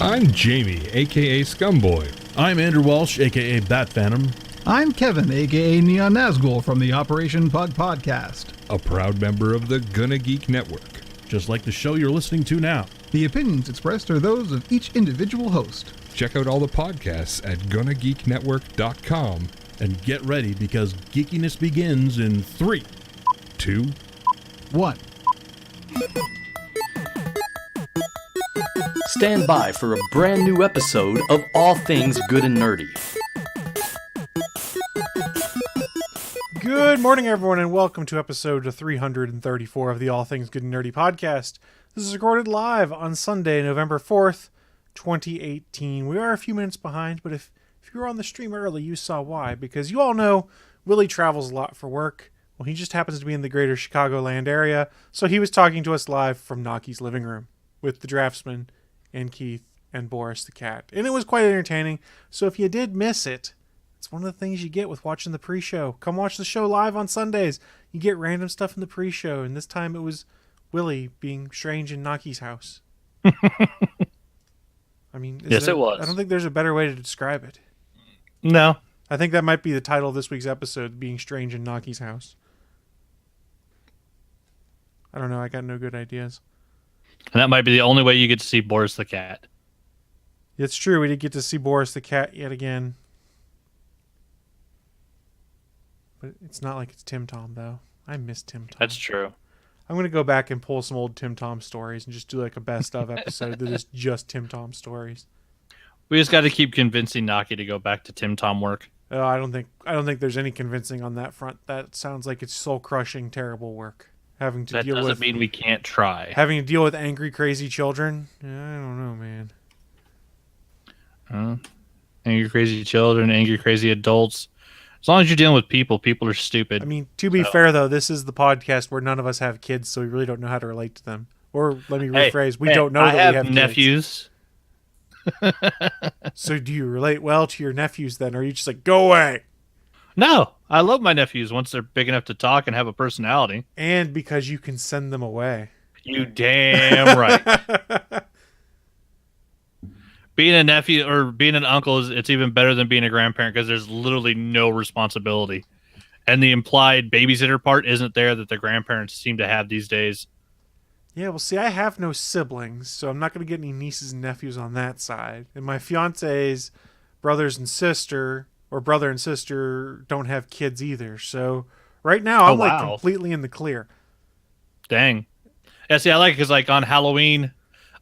I'm Jamie, aka Scumboy. I'm Andrew Walsh, aka Bat Phantom. I'm Kevin, aka Neon Nazgul from the Operation Pug Podcast. A proud member of the Gonna Geek Network. Just like the show you're listening to now. The opinions expressed are those of each individual host. Check out all the podcasts at GonnaGeekNetwork.com. And get ready because geekiness begins in 3, 2, 1. Stand by for a brand new episode of All Things Good and Nerdy. Good morning, everyone, and welcome to episode 334 of the All Things Good and Nerdy podcast. This is recorded live on Sunday, November 4th, 2018. We are a few minutes behind, but if you were on the stream early, you saw why. Because you all know Willie travels a lot for work. Well, he just happens to be in the greater Chicagoland area, so he was talking to us live from Naki's living room with the draftsman and Keith and Boris the cat. And it was quite entertaining, so if you did miss it, it's one of the things you get with watching the pre-show. Come watch the show live on Sundays. You get random stuff in the pre-show, and this time it was Willie being strange in Naki's house. I mean, yes, it was. I don't think there's a better way to describe it. No. I think that might be the title of this week's episode, Being Strange in Naki's House. I don't know, I got no good ideas. And that might be the only way you get to see Boris the cat. It's true, we did get to see Boris the cat yet again. But it's not like it's Tim Tom, though. I miss Tim Tom. That's true. I'm going to go back and pull some old Tim Tom stories and just do like a best of episode that is just Tim Tom stories. We just got to keep convincing Naki to go back to Tim Tom work. I don't think there's any convincing on that front. That sounds like it's soul-crushing, terrible work. Having to that deal doesn't with mean we can't try. Having to deal with angry, crazy children. I don't know, man. Angry, crazy children, angry, crazy adults. As long as you're dealing with people, people are stupid. I mean, to be fair, though, this is the podcast where none of us have kids, so we really don't know how to relate to them. Or let me rephrase, we don't know that we have nephews. So do you relate well to your nephews then, or are you just like, go away? No, I love my nephews once they're big enough to talk and have a personality. And because you can send them away. You damn right. Being a nephew or being an uncle, it's even better than being a grandparent because there's literally no responsibility. And the implied babysitter part isn't there that the grandparents seem to have these days. Yeah, well, see, I have no siblings, so I'm not going to get any nieces and nephews on that side. And my fiance's brothers and sister, or brother and sister, don't have kids either. So right now, I'm like completely in the clear. Dang. Yeah, see, I like it because like on Halloween,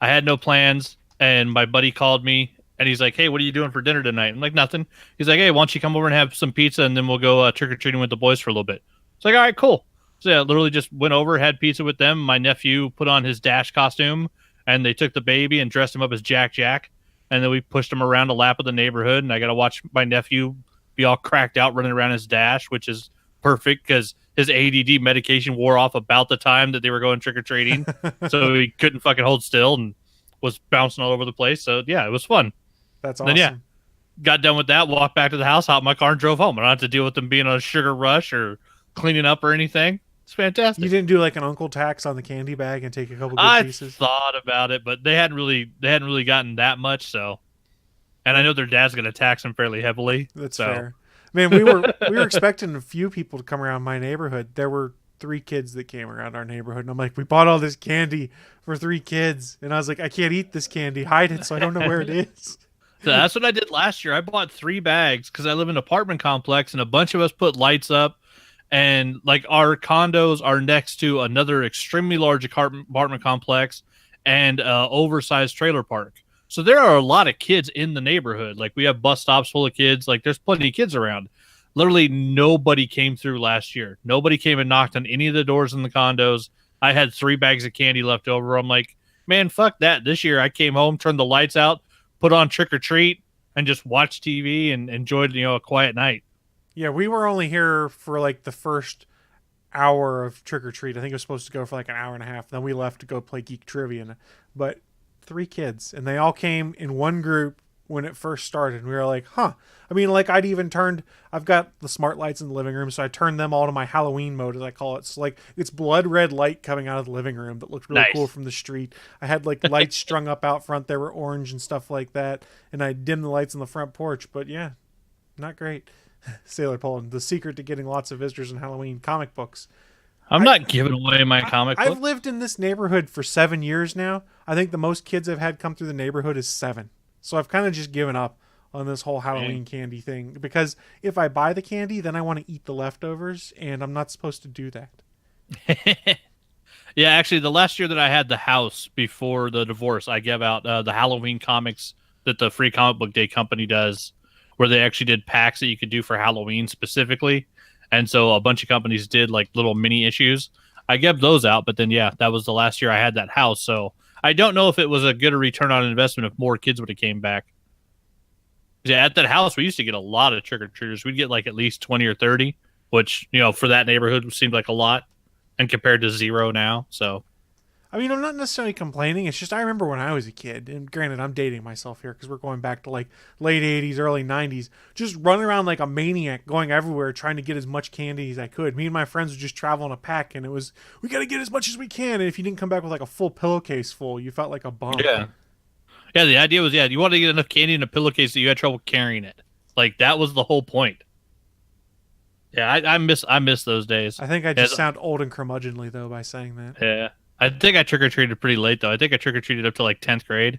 I had no plans, and my buddy called me, and he's like, hey, what are you doing for dinner tonight? I'm like, nothing. He's like, hey, why don't you come over and have some pizza, and then we'll go trick-or-treating with the boys for a little bit. It's like, all right, cool. So yeah, literally just went over, had pizza with them. My nephew put on his Dash costume, and they took the baby and dressed him up as Jack Jack. And then we pushed him around a lap of the neighborhood, and I got to watch my nephew be all cracked out running around his Dash, which is perfect because his ADD medication wore off about the time that they were going trick-or-treating. So he couldn't fucking hold still and was bouncing all over the place. So yeah, it was fun. That's awesome. And then, yeah, got done with that, walked back to the house, hopped in my car, and drove home. I don't have to deal with them being on a sugar rush or cleaning up or anything. It's fantastic. You didn't do like an uncle tax on the candy bag and take a couple good pieces? I thought about it, but they hadn't really gotten that much, so. And I know their dad's going to tax them fairly heavily. That's fair. Man, we were expecting a few people to come around my neighborhood. There were 3 kids that came around our neighborhood, and I'm like, we bought all this candy for 3 kids, and I was like, I can't eat this candy. Hide it so I don't know where it is. So that's what I did last year. I bought 3 bags because I live in an apartment complex, and a bunch of us put lights up. And like our condos are next to another extremely large apartment complex and oversized trailer park. So there are a lot of kids in the neighborhood. Like we have bus stops full of kids. Like there's plenty of kids around. Literally nobody came through last year. Nobody came and knocked on any of the doors in the condos. I had 3 bags of candy left over. I'm like, man, fuck that. This year I came home, turned the lights out, put on Trick or Treat, and just watched TV and enjoyed, a quiet night. Yeah, we were only here for like the first hour of Trick or Treat. I think it was supposed to go for like an hour and a half. Then we left to go play Geek Trivia. But 3 kids, and they all came in one group when it first started. We were like, huh. I mean, like I've got the smart lights in the living room, so I turned them all to my Halloween mode, as I call it. So like it's blood red light coming out of the living room that looked really Nice. cool from the street. I had like lights strung up out front. They were orange and stuff like that. And I dimmed the lights on the front porch, but yeah, not great. Sailor Poland, the secret to getting lots of visitors on Halloween: comic books. I'm not giving away my comic book. I've lived in this neighborhood for 7 years now. I think the most kids I've had come through the neighborhood is 7. So I've kind of just given up on this whole Halloween candy thing, because if I buy the candy, then I want to eat the leftovers, and I'm not supposed to do that. Yeah, actually, the last year that I had the house before the divorce, I gave out the Halloween comics that the Free Comic Book Day company does, where they actually did packs that you could do for Halloween specifically. And so a bunch of companies did like little mini issues. I gave those out, but then, yeah, that was the last year I had that house. So I don't know if it was a good return on investment if more kids would have came back. Yeah, at that house, we used to get a lot of trick-or-treaters. We'd get like at least 20 or 30, which, for that neighborhood seemed like a lot, and compared to 0 now. So, I mean, I'm not necessarily complaining. It's just I remember when I was a kid, and granted, I'm dating myself here because we're going back to like late 80s, early 90s, just running around like a maniac, going everywhere, trying to get as much candy as I could. Me and my friends would just travel in a pack, and it was, we got to get as much as we can. And if you didn't come back with like a full pillowcase full, you felt like a bum. yeah. Yeah, the idea was, you wanted to get enough candy in a pillowcase that you had trouble carrying it. Like, that was the whole point. Yeah, I miss those days. I think I just sound old and curmudgeonly, though, by saying that. Yeah. I think I trick-or-treated pretty late, though. I think I trick-or-treated up to like 10th grade.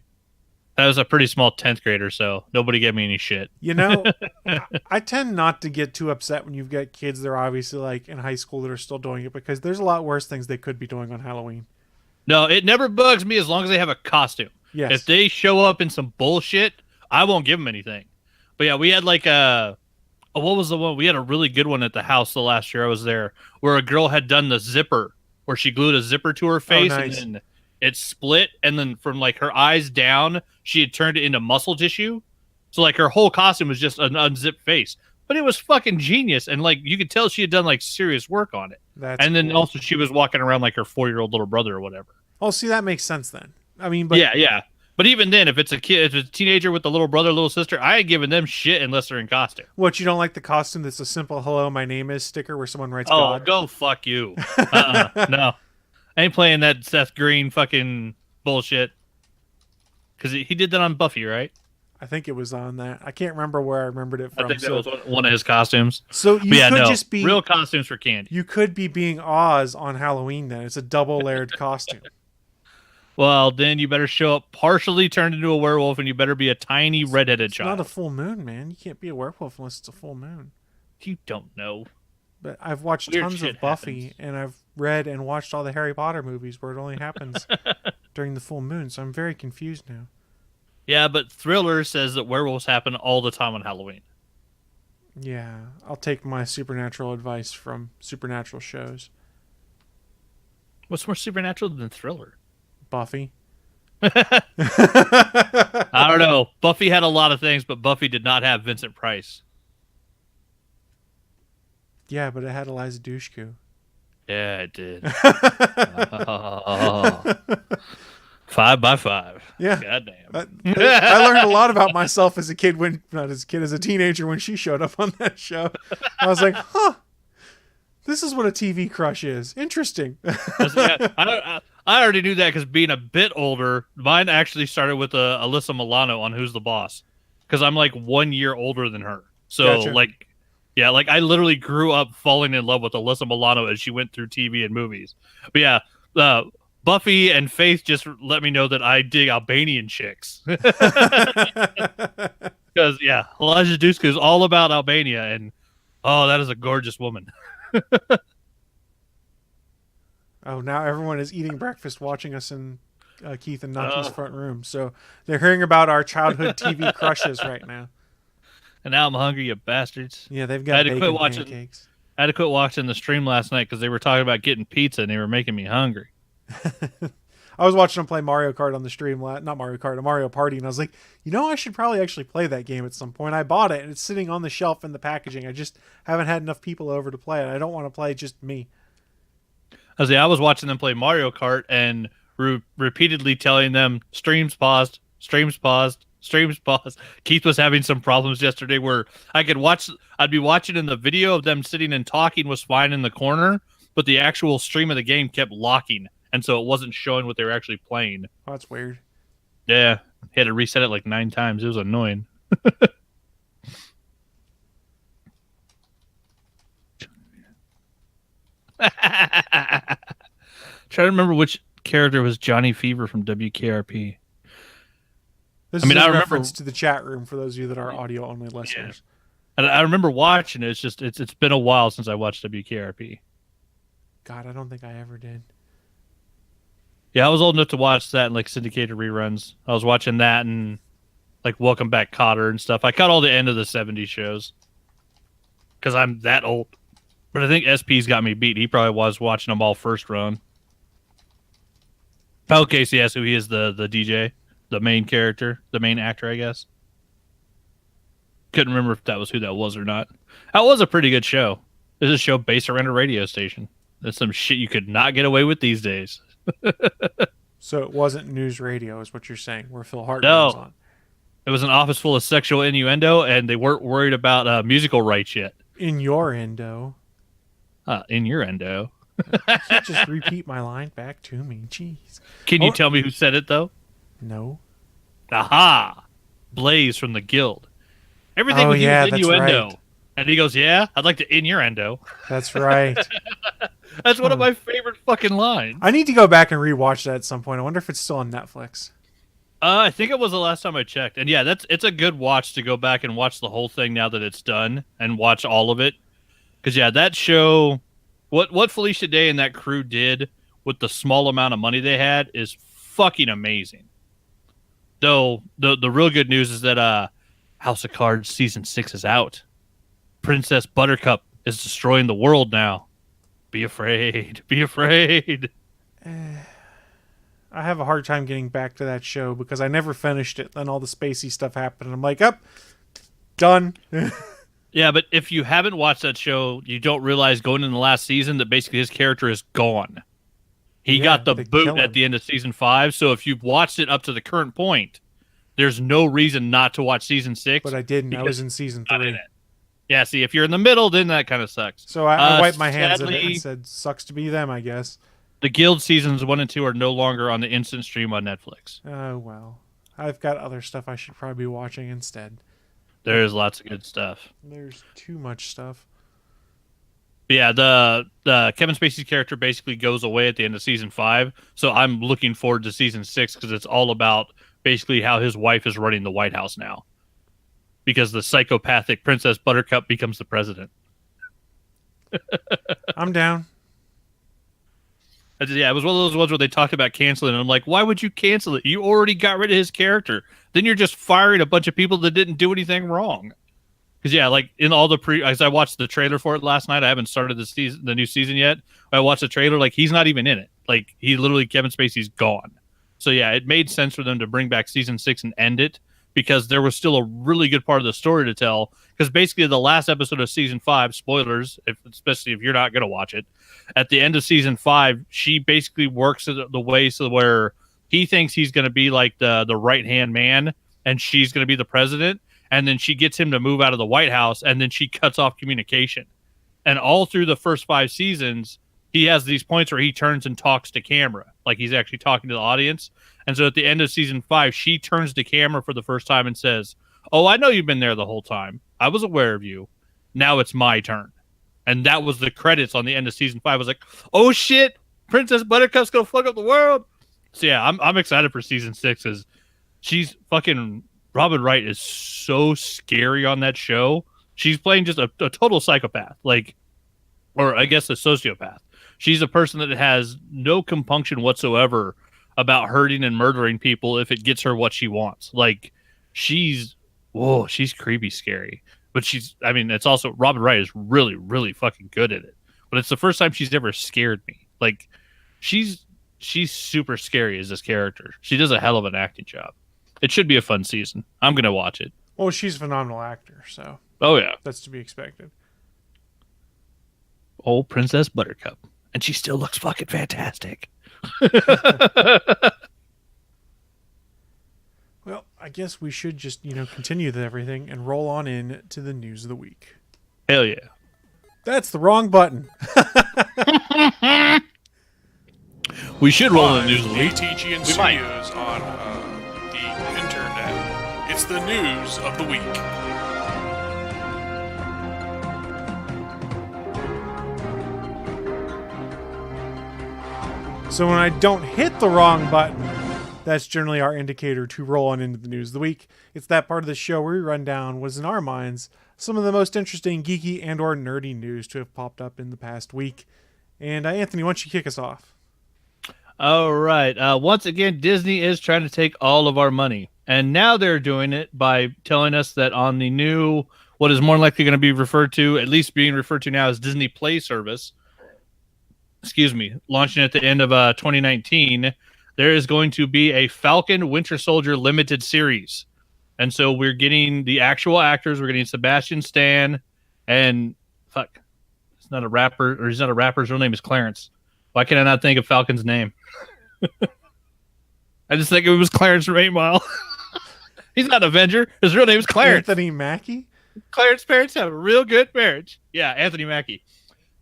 I was a pretty small 10th grader, so nobody gave me any shit. I tend not to get too upset when you've got kids that are obviously like in high school that are still doing it, because there's a lot worse things they could be doing on Halloween. No, it never bugs me as long as they have a costume. Yes. If they show up in some bullshit, I won't give them anything. But yeah, we had like what was the one? We had a really good one at the house the last year I was there, where a girl had done the zipper, where she glued a zipper to her face, nice. and then it split, and then from like her eyes down, she had turned it into muscle tissue. So like her whole costume was just an unzipped face. But it was fucking genius, and like you could tell she had done like serious work on it. And then also she was walking around like her 4-year-old little brother or whatever. Oh, see, that makes sense then. I mean, but yeah. But even then, if it's a kid, if it's a teenager with a little brother, little sister, I ain't giving them shit unless they're in costume. What, you don't like the costume that's a simple "Hello, my name is" sticker where someone writes Oh, God? go fuck you. No. I ain't playing that Seth Green fucking bullshit. Because he did that on Buffy, right? I think it was on that. I can't remember where I remembered it from. I think that was one of his costumes. So you could just be real costumes for candy. You could be being Oz on Halloween then. It's a double layered costume. Well, then you better show up partially turned into a werewolf, and you better be a tiny redheaded child. It's not a full moon, man. You can't be a werewolf unless it's a full moon. You don't know. But I've watched Weird tons shit of Buffy, happens. and I've read and watched all the Harry Potter movies where it only happens during the full moon, so I'm very confused now. Yeah, but Thriller says that werewolves happen all the time on Halloween. Yeah, I'll take my supernatural advice from supernatural shows. What's more supernatural than Thriller? Buffy. I don't know. Buffy had a lot of things, but Buffy did not have Vincent Price. Yeah, but it had Eliza Dushku. Yeah, it did. 5 by 5. Yeah. Goddamn. I learned a lot about myself as a kid as a teenager when she showed up on that show. I was like, huh, this is what a TV crush is. Interesting. I already knew that because being a bit older, mine actually started with Alyssa Milano on Who's the Boss, because I'm like 1 year older than her. So Gotcha. I literally grew up falling in love with Alyssa Milano as she went through TV and movies. But yeah, Buffy and Faith just let me know that I dig Albanian chicks. Because Elijah Dushku is all about Albania, and that is a gorgeous woman. Oh, now everyone is eating breakfast watching us in Keith and Naki's front room. So they're hearing about our childhood TV crushes right now. And now I'm hungry, you bastards. Yeah, they've got bacon pancakes. I had to quit watching the stream last night because they were talking about getting pizza and they were making me hungry. I was watching them play Mario Kart on the stream, not Mario Kart, a Mario Party, and I was like, I should probably actually play that game at some point. I bought it, and it's sitting on the shelf in the packaging. I just haven't had enough people over to play it. I don't want to play just me. I was watching them play Mario Kart and repeatedly telling them, streams paused, Streams pause. Keith was having some problems yesterday where I'd be watching and the video of them sitting and talking was fine in the corner, but the actual stream of the game kept locking, and so it wasn't showing what they were actually playing. Oh, that's weird. Yeah, he had to reset it like 9 times. It was annoying. Trying to remember which character was Johnny Fever from WKRP. This is a reference to the chat room for those of you that are audio only listeners. Yeah. And I remember watching it. It's been a while since I watched WKRP. God, I don't think I ever did. Yeah, I was old enough to watch that in like syndicated reruns. I was watching that and like Welcome Back, Kotter and stuff. I caught all the end of the 70s shows because I'm that old. But I think SP's got me beat. He probably was watching them all first run. Okay, so yes, so he is the DJ, the main character, the main actor, I guess. Couldn't remember if that was who that was or not. That was a pretty good show. This is a show based around a radio station. That's some shit you could not get away with these days. So it wasn't news radio, is what you're saying, where Phil Hartman was on. It was an office full of sexual innuendo, and they weren't worried about musical rights yet. In your endo. In your endo. You just repeat my line back to me. Jeez. Can you tell me who said it, though? No. Aha! Blaze from the Guild. Everything with you is innuendo. Right. And he goes, yeah, I'd like to in your endo. That's right. That's one of my favorite fucking lines. I need to go back and rewatch that at some point. I wonder if it's still on Netflix. I think it was the last time I checked. And yeah, it's a good watch to go back and watch the whole thing now that it's done and watch all of it. Because, yeah, that show, what Felicia Day and that crew did with the small amount of money they had is fucking amazing. Though, the real good news is that House of Cards Season 6 is out. Princess Buttercup is destroying the world now. Be afraid. Be afraid. I have a hard time getting back to that show because I never finished it. Then all the spacey stuff happened. And I'm like, done. Yeah, but if you haven't watched that show, you don't realize going in the last season that basically his character is gone. He got the boot at the end of season 5. So if you've watched it up to the current point, there's no reason not to watch season 6. But I didn't. I was in season 3. Yeah, see, if you're in the middle, then that kind of sucks. So I wiped my hands at it and said, sucks to be them, I guess. The Guild seasons 1 and 2 are no longer on the instant stream on Netflix. Oh, well. I've got other stuff I should probably be watching instead. There's lots of good stuff. There's too much stuff. But yeah, the Kevin Spacey's character basically goes away at the end of season 5. So I'm looking forward to season 6 because it's all about basically how his wife is running the White House now. Because the psychopathic Princess Buttercup becomes the president. I'm down. Yeah, it was one of those ones where they talked about canceling, and I'm like, why would you cancel it? You already got rid of his character. Then you're just firing a bunch of people that didn't do anything wrong. Because, yeah, like in all the as I watched the trailer for it last night, I haven't started the new season yet. I watched the trailer, like, he's not even in it. Like, Kevin Spacey's gone. So, yeah, it made sense for them to bring back season 6 and end it. Because there was still a really good part of the story to tell. Because basically the last episode of season 5, spoilers, especially if you're not going to watch it, at the end of season 5, she basically works the way so where he thinks he's going to be like the right-hand man, and she's going to be the president, and then she gets him to move out of the White House, and then she cuts off communication. And all through the first 5 seasons, he has these points where he turns and talks to camera, like he's actually talking to the audience. And so at the end of season 5, she turns to camera for the first time and says, "Oh, I know you've been there the whole time. I was aware of you. Now it's my turn." And that was the credits on the end of season 5. I was like, oh shit, Princess Buttercup's gonna fuck up the world. So yeah, I'm excited for season 6 because she's fucking Robin Wright is so scary on that show. She's playing just a total psychopath, like, or I guess a sociopath. She's a person that has no compunction whatsoever about hurting and murdering people if it gets her what she wants. Like, she's creepy scary. But it's also, Robin Wright is really, really fucking good at it. But it's the first time she's ever scared me. Like, she's super scary as this character. She does a hell of an acting job. It should be a fun season. I'm going to watch it. Well, she's a phenomenal actor, so. Oh, yeah. That's to be expected. Old Princess Buttercup. And she still looks fucking fantastic. Well, I guess we should just, continue with everything and roll on in to the news of the week. Hell yeah. That's the wrong button. We should roll in the news of the week. ATGN We might. Studios on the internet. It's the news of the week. So when I don't hit the wrong button, that's generally our indicator to roll on into the news of the week. It's that part of the show where we run down what is in our minds some of the most interesting geeky and or nerdy news to have popped up in the past week. And Anthony, why don't you kick us off? All right. Once again, Disney is trying to take all of our money. And now they're doing it by telling us that on the new, what is more likely going to be referred to, at least being referred to now as Disney Play service, launching at the end of 2019, there is going to be a Falcon Winter Soldier limited series. And so we're getting the actual actors. We're getting Sebastian Stan and he's not a rapper. His real name is Clarence. Why can I not think of Falcon's name? I just think it was Clarence from 8 Mile. He's not an Avenger. His real name is Clarence. Anthony Mackie? Clarence's parents have a real good marriage. Yeah, Anthony Mackie.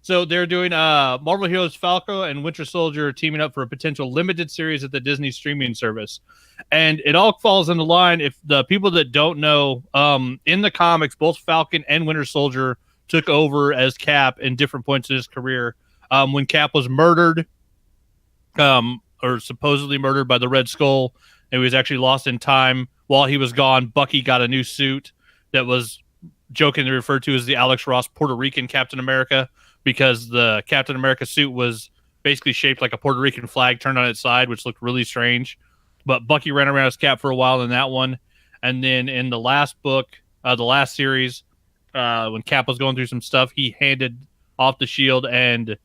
So they're doing Marvel Heroes Falco and Winter Soldier teaming up for a potential limited series at the Disney streaming service. And it all falls into line. If the people that don't know, in the comics, both Falcon and Winter Soldier took over as Cap in different points in his career. When Cap was murdered, or supposedly murdered by the Red Skull, and he was actually lost in time. While he was gone, Bucky got a new suit that was jokingly referred to as the Alex Ross Puerto Rican Captain America, because the Captain America suit was basically shaped like a Puerto Rican flag turned on its side, which looked really strange. But Bucky ran around as Cap for a while in that one. And then in the last book, the last series, when Cap was going through some stuff, he handed off the shield and he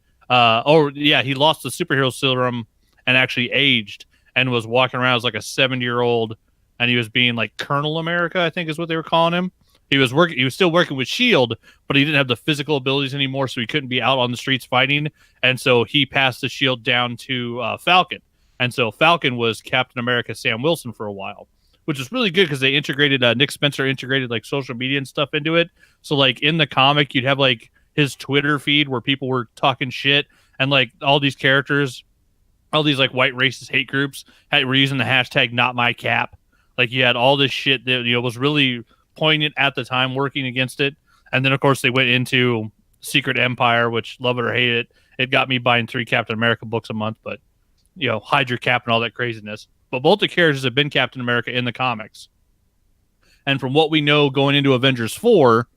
lost the superhero serum and actually aged and was walking around as like a 70-year-old, and he was being like Colonel America, I think is what they were calling him. He was still working with S.H.I.E.L.D., but he didn't have the physical abilities anymore, so he couldn't be out on the streets fighting. And so he passed the shield down to Falcon. And so Falcon was Captain America Sam Wilson for a while, which is really good because they integrated, Nick Spencer integrated like social media and stuff into it. So like in the comic, you'd have like his Twitter feed where people were talking shit, and like all these characters, all these like white racist hate groups were using the hashtag #NotMyCap. Like you had all this shit that was really poignant at the time, working against it. And then of course they went into Secret Empire, which love it or hate it, it got me buying 3 Captain America books a month, but hide your cap and all that craziness. But both the characters have been Captain America in the comics. And from what we know going into Avengers 4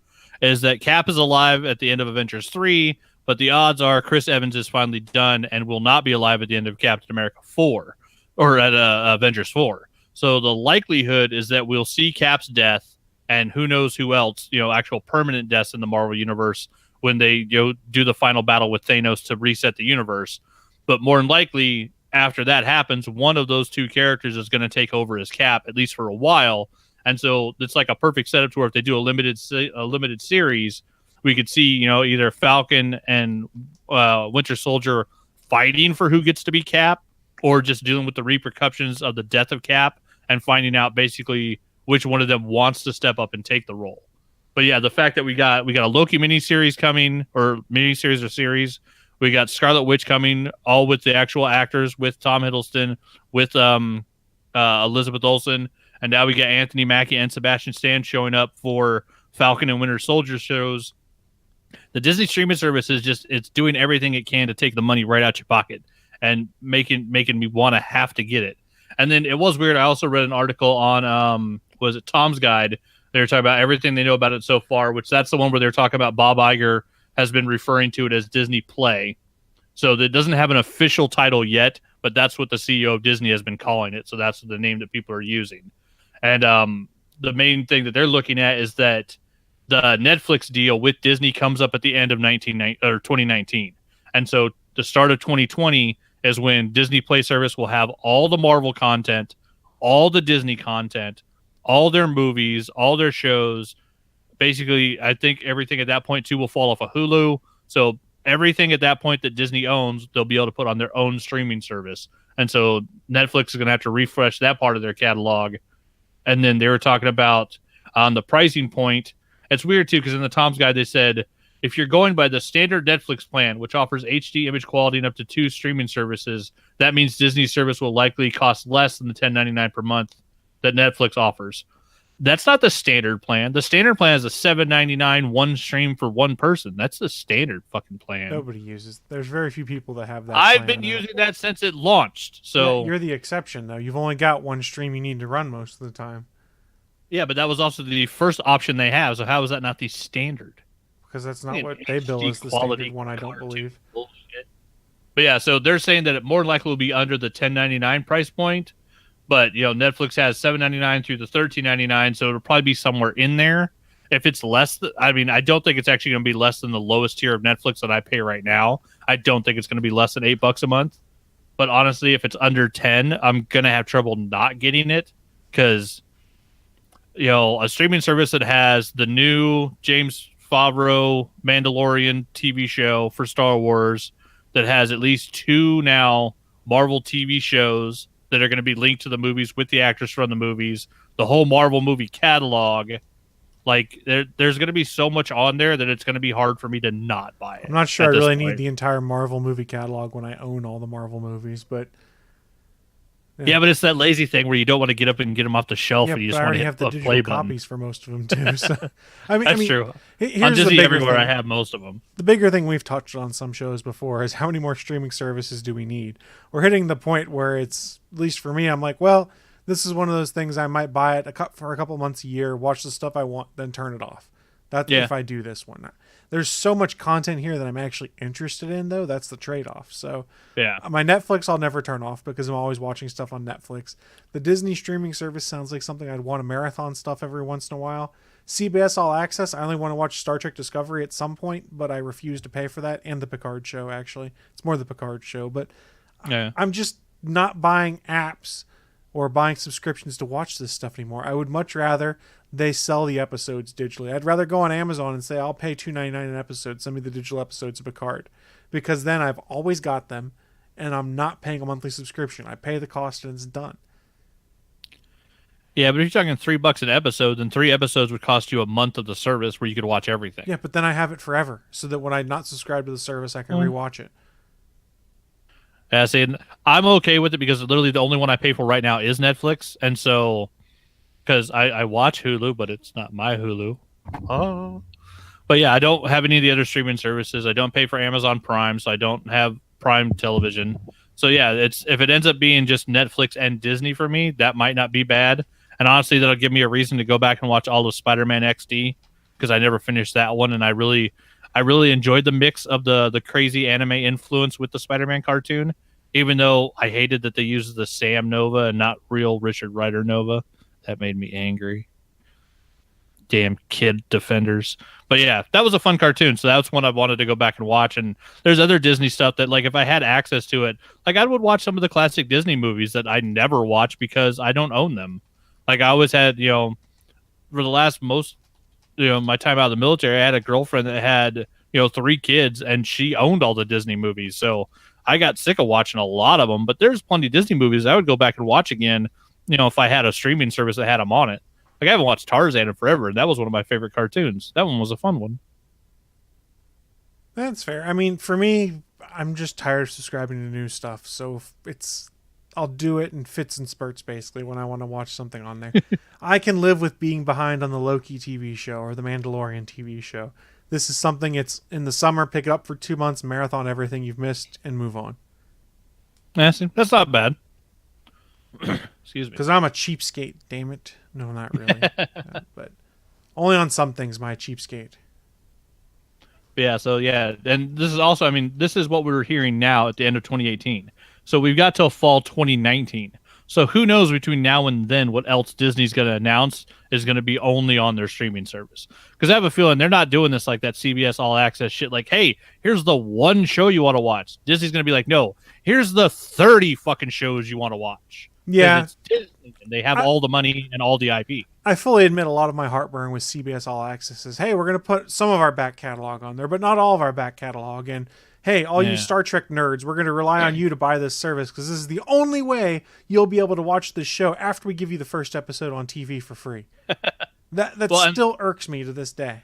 is that Cap is alive at the end of Avengers 3, but the odds are Chris Evans is finally done and will not be alive at the end of Captain America 4 or at Avengers 4. So the likelihood is that we'll see Cap's death, and who knows who else, actual permanent deaths in the Marvel Universe when they do the final battle with Thanos to reset the universe. But more than likely, after that happens, one of those 2 characters is going to take over as Cap, at least for a while. And so it's like a perfect setup to where if they do a limited series, we could see, either Falcon and Winter Soldier fighting for who gets to be Cap, or just dealing with the repercussions of the death of Cap and finding out basically which one of them wants to step up and take the role. But yeah, the fact that we got a Loki miniseries coming, or miniseries or series, we got Scarlet Witch coming, all with the actual actors, with Tom Hiddleston, with Elizabeth Olsen, and now we got Anthony Mackie and Sebastian Stan showing up for Falcon and Winter Soldier shows. The Disney streaming service it's doing everything it can to take the money right out your pocket and making me want to have to get it. And then it was weird. I also read an article on was it Tom's Guide? They were talking about everything they know about it so far, which that's the one where they're talking about Bob Iger has been referring to it as Disney Play. So it doesn't have an official title yet, but that's what the CEO of Disney has been calling it. So that's the name that people are using. And the main thing that they're looking at is that the Netflix deal with Disney comes up at the end of 2019. And so the start of 2020 is when Disney Play service will have all the Marvel content, all the Disney content, all their movies, all their shows. Basically, I think everything at that point too will fall off of Hulu. So everything at that point that Disney owns, they'll be able to put on their own streaming service. And so Netflix is going to have to refresh that part of their catalog. And then they were talking about on the pricing point. It's weird too, because in the Tom's Guide they said if you're going by the standard Netflix plan, which offers HD image quality and up to 2 streaming services, that means Disney's service will likely cost less than the $10.99 per month that Netflix offers. That's not the standard plan. The standard plan is a $7.99 one stream for one person. That's the standard fucking plan. Nobody uses. There's very few people that have that. I've been using that since it launched. So yeah, you're the exception, though. You've only got one stream you need to run most of the time. Yeah, but that was also the first option they have. So how is that not the standard? Because that's not what they bill as the standard one, I don't believe. Bullshit. But yeah, so they're saying that it more likely will be under the $10.99 price point. But, Netflix has $7.99 through the $13.99, so it'll probably be somewhere in there. If it's less, I don't think it's actually going to be less than the lowest tier of Netflix that I pay right now. I don't think it's going to be less than $8 a month. But honestly, if it's under 10, I'm going to have trouble not getting it because, a streaming service that has the new James Favreau Mandalorian TV show for Star Wars, that has at least 2 now Marvel TV shows that are going to be linked to the movies with the actors from the movies, the whole Marvel movie catalog. Like, there's going to be so much on there that it's going to be hard for me to not buy it. I'm not sure I really need the entire Marvel movie catalog when I own all the Marvel movies, but... Yeah, but it's that lazy thing where you don't want to get up and get them off the shelf, and you just want to have hit the the play digital button. copies for most of them, too. So, That's true. Here's on Disney the Everywhere, thing. I have most of them. The bigger thing we've touched on some shows before is how many more streaming services do we need? We're hitting the point where it's, at least for me, I'm like, well, this is one of those things I might buy it for a couple months a year, watch the stuff I want, then turn it off. That's if I do this one. There's so much content here that I'm actually interested in, though. That's the trade-off. So yeah, my Netflix I'll never turn off because I'm always watching stuff on Netflix. The Disney streaming service sounds like something I'd want to marathon stuff every once in a while. CBS All Access, I only want to watch Star Trek Discovery at some point, but I refuse to pay for that. And the Picard show, actually. It's more the Picard show. But yeah. I'm just not buying apps or buying subscriptions to watch this stuff anymore. I would much rather they sell the episodes digitally. I'd rather go on Amazon and say, I'll pay $2.99 an episode, send me the digital episodes of Picard. Because then I've always got them, and I'm not paying a monthly subscription. I pay the cost and it's done. Yeah, but if you're talking $3 an episode, then 3 episodes would cost you a month of the service where you could watch everything. Yeah, but then I have it forever, so that when I not subscribe to the service, I can rewatch it. Yeah, see, I'm okay with it because literally the only one I pay for right now is Netflix, and so because I watch Hulu, but it's not my Hulu. Oh, but yeah, I don't have any of the other streaming services. I don't pay for Amazon Prime, so I don't have Prime Television. So yeah, if it ends up being just Netflix and Disney for me, that might not be bad. And honestly, that'll give me a reason to go back and watch all of Spider-Man XD because I never finished that one, and I really enjoyed the mix of the crazy anime influence with the Spider-Man cartoon, even though I hated that they used the Sam Nova and not real Richard Rider Nova. That made me angry. Damn kid defenders. But yeah, that was a fun cartoon, so that's one I wanted to go back and watch. And there's other Disney stuff that, like, if I had access to it, like, I would watch some of the classic Disney movies that I never watch because I don't own them. Like, I always had, for the last my time out of the military, I had a girlfriend that had, 3 kids, and she owned all the Disney movies. So I got sick of watching a lot of them, but there's plenty of Disney movies I would go back and watch again, if I had a streaming service that had them on it. Like, I haven't watched Tarzan in forever, and that was one of my favorite cartoons. That one was a fun one. That's fair. I mean, for me, I'm just tired of subscribing to new stuff, so I'll do it in fits and spurts, basically, when I want to watch something on there. I can live with being behind on the Loki TV show or the Mandalorian TV show. This is something, it's in the summer, pick it up for 2 months, marathon everything you've missed, and move on. Yeah, see, that's not bad. Excuse me. Because I'm a cheapskate, damn it. No, not really. But only on some things, my cheapskate. Yeah, so yeah, and this is also, this is what we're hearing now at the end of 2018. So we've got till fall 2019. So who knows between now and then what else Disney's going to announce is going to be only on their streaming service. Because I have a feeling they're not doing this like that CBS All Access shit. Like, hey, here's the one show you want to watch. Disney's going to be like, no, here's the 30 fucking shows you want to watch. Yeah. It's Disney, and they have all the money and all the IP. I fully admit a lot of my heartburn with CBS All Access is, hey, we're going to put some of our back catalog on there, but not all of our back catalog. And hey, all you Yeah. Star Trek nerds, we're going to rely on you to buy this service because this is the only way you'll be able to watch this show after we give you the first episode on TV for free. That Well, still irks me to this day.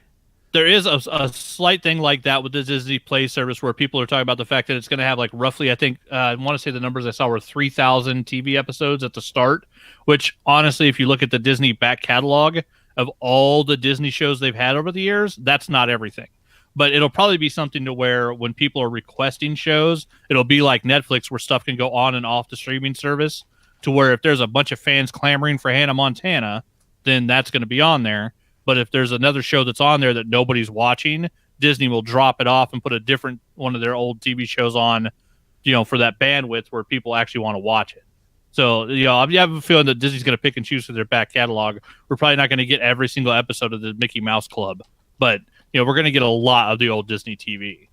There is a slight thing like that with the Disney Play service where people are talking about the fact that it's going to have like roughly, I think, I want to say the numbers I saw were 3,000 TV episodes at the start, which honestly, if you look at the Disney back catalog of all the Disney shows they've had over the years, that's not everything. But it'll probably be something to where when people are requesting shows, it'll be like Netflix where stuff can go on and off the streaming service to where if there's a bunch of fans clamoring for Hannah Montana, then that's going to be on there. But if there's another show that's on there that nobody's watching, Disney will drop it off and put a different one of their old TV shows on, for that bandwidth where people actually want to watch it. So, I have a feeling that Disney's going to pick and choose for their back catalog. We're probably not going to get every single episode of the Mickey Mouse Club, but, we're going to get a lot of the old Disney TV.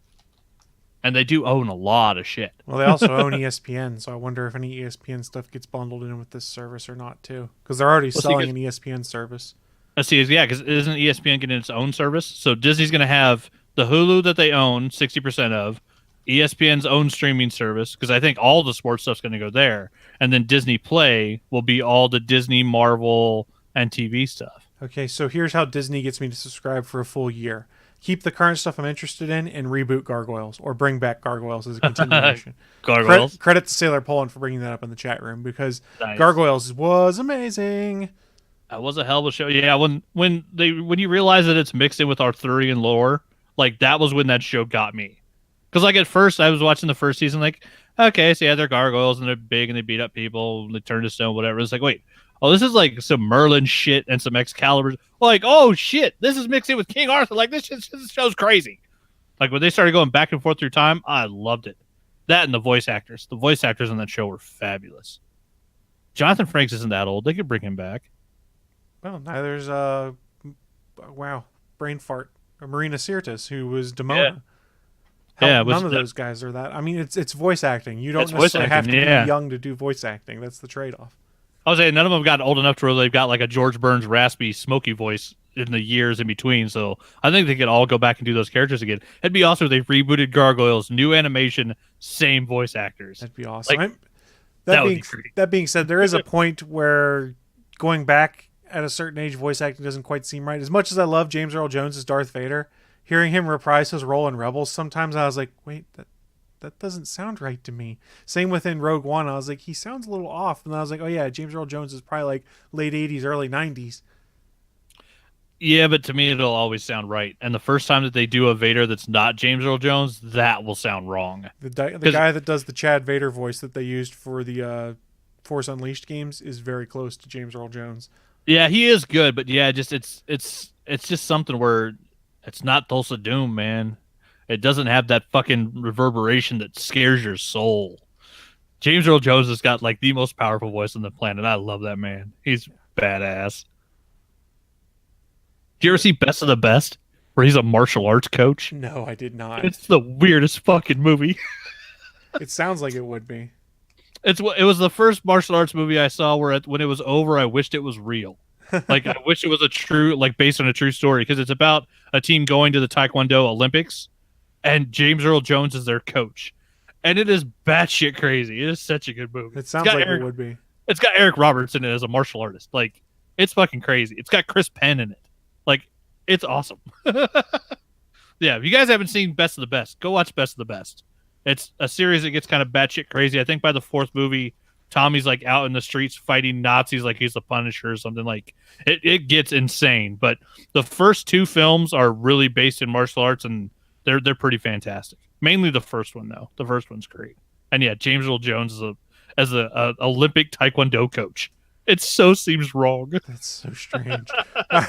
And they do own a lot of shit. Well, they also own ESPN, so I wonder if any ESPN stuff gets bundled in with this service or not, too. Because they're already selling an ESPN service. Let's see, because isn't ESPN getting its own service? So Disney's going to have the Hulu that they own 60% of, ESPN's own streaming service, because I think all the sports stuff's going to go there, and then Disney Play will be all the Disney, Marvel, and TV stuff. Okay, so here's how Disney gets me to subscribe for a full year. Keep the current stuff I'm interested in and reboot Gargoyles, or bring back Gargoyles as a continuation. Gargoyles? Credit to Sailor Poland for bringing that up in the chat room, because Nice. Gargoyles was amazing. That was a hell of a show. Yeah, when you realize that it's mixed in with Arthurian lore, like that was when that show got me. Because like at first I was watching the first season, like, okay, so yeah, they're gargoyles and they're big and they beat up people, and they turn to stone, whatever. It's like, wait, this is like some Merlin shit and some Excalibur. Like, oh shit, this is mixed in with King Arthur. Like this show's crazy. Like when they started going back and forth through time, I loved it. That and the voice actors. The voice actors on that show were fabulous. Jonathan Frakes isn't that old. They could bring him back. Well, neither's brain fart, Marina Sirtis, who was Demona. Yeah. None of those guys are that. I mean, it's voice acting. You don't It's necessarily voice have to acting, yeah. be young to do voice acting. That's the trade-off. I was saying none of them got old enough to where they've got like a George Burns raspy, smoky voice in the years in between. So I think they could all go back and do those characters again. It'd be awesome if they rebooted Gargoyles, new animation, same voice actors. That'd be awesome. Like, that would be great. That being said, there is a point where going back at a certain age, voice acting doesn't quite seem right. As much as I love James Earl Jones as Darth Vader, hearing him reprise his role in Rebels, sometimes I was like, wait, that doesn't sound right to me. Same within Rogue One. I was like, he sounds a little off. And then I was like, oh yeah, James Earl Jones is probably like late 80s, early 90s. Yeah, but to me, it'll always sound right. And the first time that they do a Vader that's not James Earl Jones, that will sound wrong. The guy that does the Chad Vader voice that they used for the Force Unleashed games is very close to James Earl Jones. Yeah, he is good, but yeah, just it's just something where it's not Tulsa Doom, man. It doesn't have that fucking reverberation that scares your soul. James Earl Jones has got like the most powerful voice on the planet. I love that man. He's badass. Do you ever see Best of the Best, where he's a martial arts coach? No, I did not. It's the weirdest fucking movie. It sounds like it would be. It was the first martial arts movie I saw where when it was over, I wished it was real. Like I wish it was based on a true story, because it's about a team going to the Taekwondo Olympics, and James Earl Jones is their coach, and it is batshit crazy. It is such a good movie. It sounds like it would be. It's got Eric Roberts in it as a martial artist. Like it's fucking crazy. It's got Chris Penn in it. Like it's awesome. Yeah, if you guys haven't seen Best of the Best, go watch Best of the Best. It's a series that gets kind of batshit crazy. I think by the fourth movie, Tommy's like out in the streets fighting Nazis like he's the Punisher or something. Like it gets insane. But the first two films are really based in martial arts, and they're pretty fantastic. Mainly the first one though. The first one's great. And yeah, James Earl Jones as a Olympic Taekwondo coach. It so seems wrong. That's so strange. All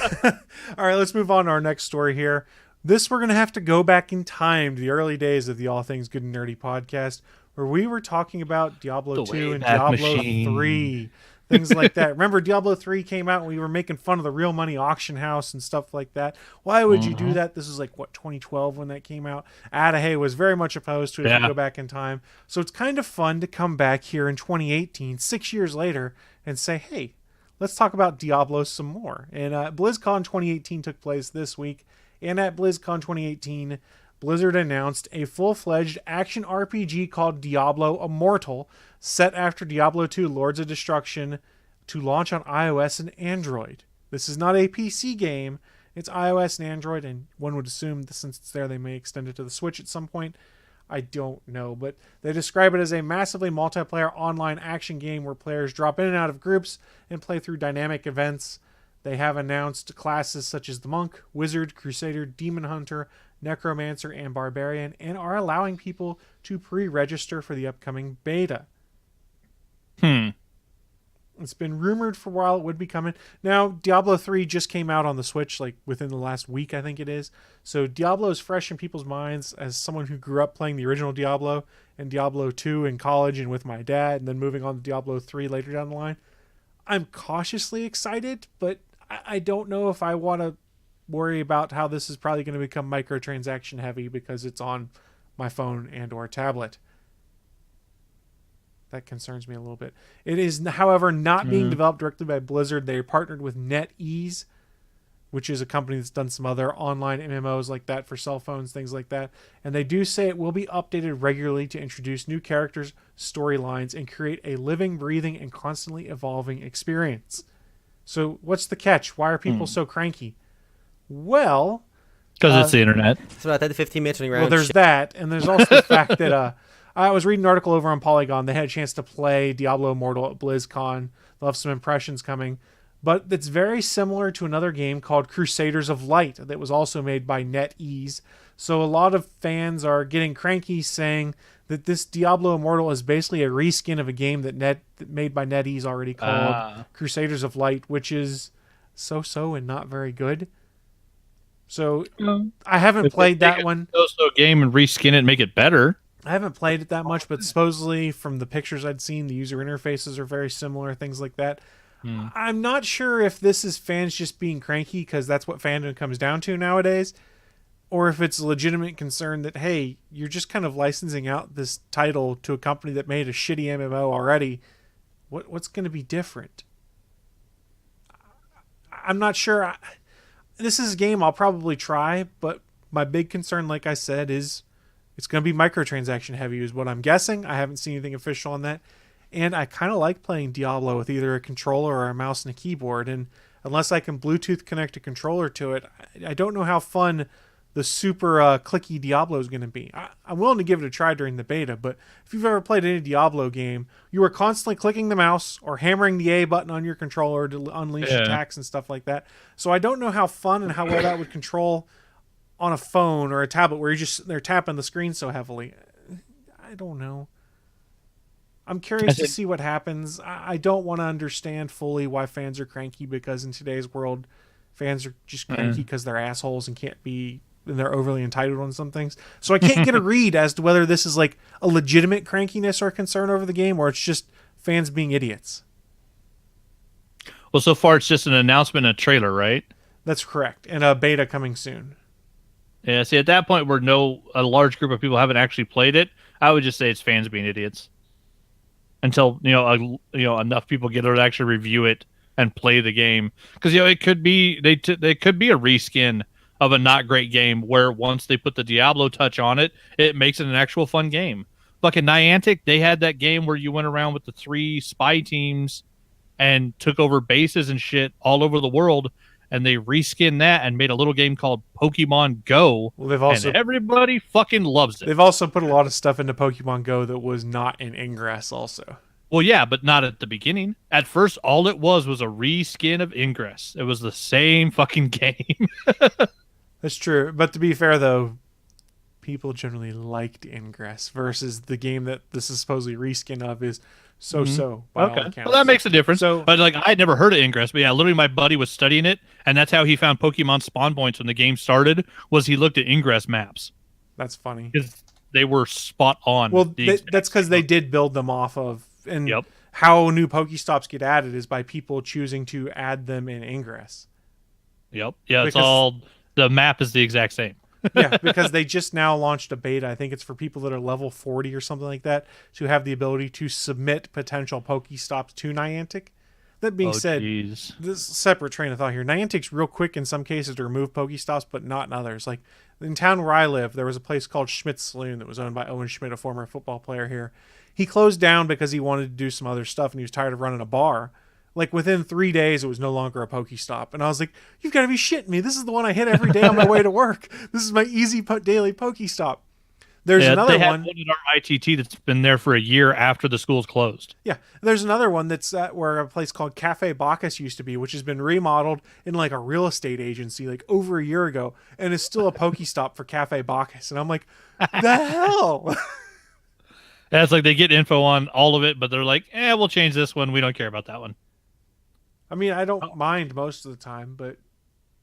right, let's move on to our next story here. This, we're going to have to go back in time to the early days of the All Things Good and Nerdy podcast, where we were talking about Diablo 2 and Diablo 3, things like that. Remember, Diablo 3 came out and we were making fun of the Real Money Auction House and stuff like that. Why would you do that? This is like, 2012 when that came out? Adahay was very much opposed to it if you go back in time. So it's kind of fun to come back here in 2018, 6 years later, and say, hey, let's talk about Diablo some more. And BlizzCon 2018 took place this week. And at BlizzCon 2018, Blizzard announced a full-fledged action RPG called Diablo Immortal, set after Diablo 2 Lords of Destruction, to launch on iOS and Android. This is not a PC game. It's iOS and Android, and one would assume that since it's there, they may extend it to the Switch at some point. I don't know, but they describe it as a massively multiplayer online action game where players drop in and out of groups and play through dynamic events. They have announced classes such as the Monk, Wizard, Crusader, Demon Hunter, Necromancer, and Barbarian, and are allowing people to pre-register for the upcoming beta. It's been rumored for a while it would be coming. Now, Diablo 3 just came out on the Switch, like within the last week, I think it is. So Diablo is fresh in people's minds as someone who grew up playing the original Diablo and Diablo 2 in college and with my dad, and then moving on to Diablo 3 later down the line. I'm cautiously excited, but I don't know if I want to worry about how this is probably going to become microtransaction heavy because it's on my phone and or tablet. That concerns me a little bit. It is, however, not being developed directly by Blizzard. They partnered with NetEase, which is a company that's done some other online MMOs like that for cell phones, things like that. And they do say it will be updated regularly to introduce new characters, storylines, and create a living, breathing, and constantly evolving experience. So what's the catch? Why are people so cranky? Well, Because it's the internet. It's about 10 to 15 minutes running around. well, there's that, and there's also the fact that I was reading an article over on Polygon. They had a chance to play Diablo Immortal at BlizzCon. They'll have some impressions coming. But it's very similar to another game called Crusaders of Light that was also made by NetEase. So a lot of fans are getting cranky saying that this Diablo Immortal is basically a reskin of a game that made by NetEase already called Crusaders of Light, which is so-so and not very good. So I haven't played that one. So game and reskin it and make it better. I haven't played it that much, but supposedly from the pictures I'd seen, the user interfaces are very similar, things like that. I'm not sure if this is fans just being cranky because that's what fandom comes down to nowadays, or if it's a legitimate concern that, hey, you're just kind of licensing out this title to a company that made a shitty MMO already. What's going to be different? I'm not sure. This is a game I'll probably try, but my big concern, like I said, is it's going to be microtransaction heavy is what I'm guessing. I haven't seen anything official on that. And I kind of like playing Diablo with either a controller or a mouse and a keyboard. And unless I can Bluetooth connect a controller to it, I don't know how fun the super clicky Diablo is going to be. I'm willing to give it a try during the beta, but if you've ever played any Diablo game, you are constantly clicking the mouse or hammering the A button on your controller to unleash attacks and stuff like that. So I don't know how fun and how well that would control on a phone or a tablet where they're tapping the screen so heavily. I don't know. I'm curious to see what happens. I don't want to understand fully why fans are cranky because in today's world, fans are just cranky because they're assholes and they're overly entitled on some things. So I can't get a read as to whether this is like a legitimate crankiness or concern over the game or it's just fans being idiots. Well, so far it's just an announcement and a trailer, right? That's correct. And a beta coming soon. Yeah, see, at that point where a large group of people haven't actually played it, I would just say it's fans being idiots. Until enough people get there to actually review it and play the game, because it could be they could be a reskin of a not great game where once they put the Diablo touch on it, it makes it an actual fun game. Fucking Niantic, they had that game where you went around with the 3 spy teams and took over bases and shit all over the world, and they reskinned that and made a little game called Pokemon Go. Well, and everybody fucking loves it. They've also put a lot of stuff into Pokemon Go that was not in Ingress also. Well, yeah, but not at the beginning. At first, all it was a reskin of Ingress. It was the same fucking game. That's true. But to be fair, though, people generally liked Ingress versus the game that this is supposedly reskin of is so-so. By all accounts. Well, that makes a difference. So, but I'd never heard of Ingress. But yeah, literally my buddy was studying it, and that's how he found Pokemon spawn points when the game started, was he looked at Ingress maps. That's funny. Because they were spot on. Well, that's because they did build them off of... And how new Pokestops get added is by people choosing to add them in Ingress. Yep. Yeah, it's all... The map is the exact same. Yeah, because they just now launched a beta. I think it's for people that are level 40 or something like that to have the ability to submit potential Pokestops to Niantic. That being said, geez. this separate train of thought here. Niantic's real quick in some cases to remove Pokestops, but not in others. Like in town where I live, there was a place called Schmidt's Saloon that was owned by Owen Schmidt, a former football player here. He closed down because he wanted to do some other stuff and he was tired of running a bar. Like within 3 days, it was no longer a Pokestop. And I was like, you've got to be shitting me. This is the one I hit every day on my way to work. This is my easy daily Pokestop. There's another they had one in our ITT that's been there for a year after the school's closed. Yeah, there's another one that's where a place called Cafe Bacchus used to be, which has been remodeled in like a real estate agency like over a year ago, and is still a Pokestop for Cafe Bacchus. And I'm like, the hell? Yeah, it's like they get info on all of it, but they're like, we'll change this one. We don't care about that one. I mean, I don't mind most of the time, but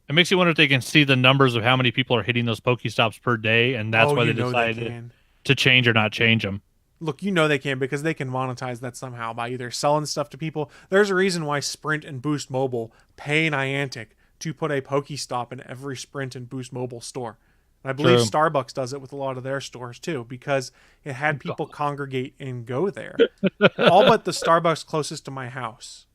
it makes you wonder if they can see the numbers of how many people are hitting those Pokestops per day, and that's why they decided to change or not change them. Look, they can because they can monetize that somehow by either selling stuff to people. There's a reason why Sprint and Boost Mobile pay Niantic to put a Pokestop in every Sprint and Boost Mobile store. And I believe Starbucks does it with a lot of their stores too, because it had people congregate and go there. All but the Starbucks closest to my house.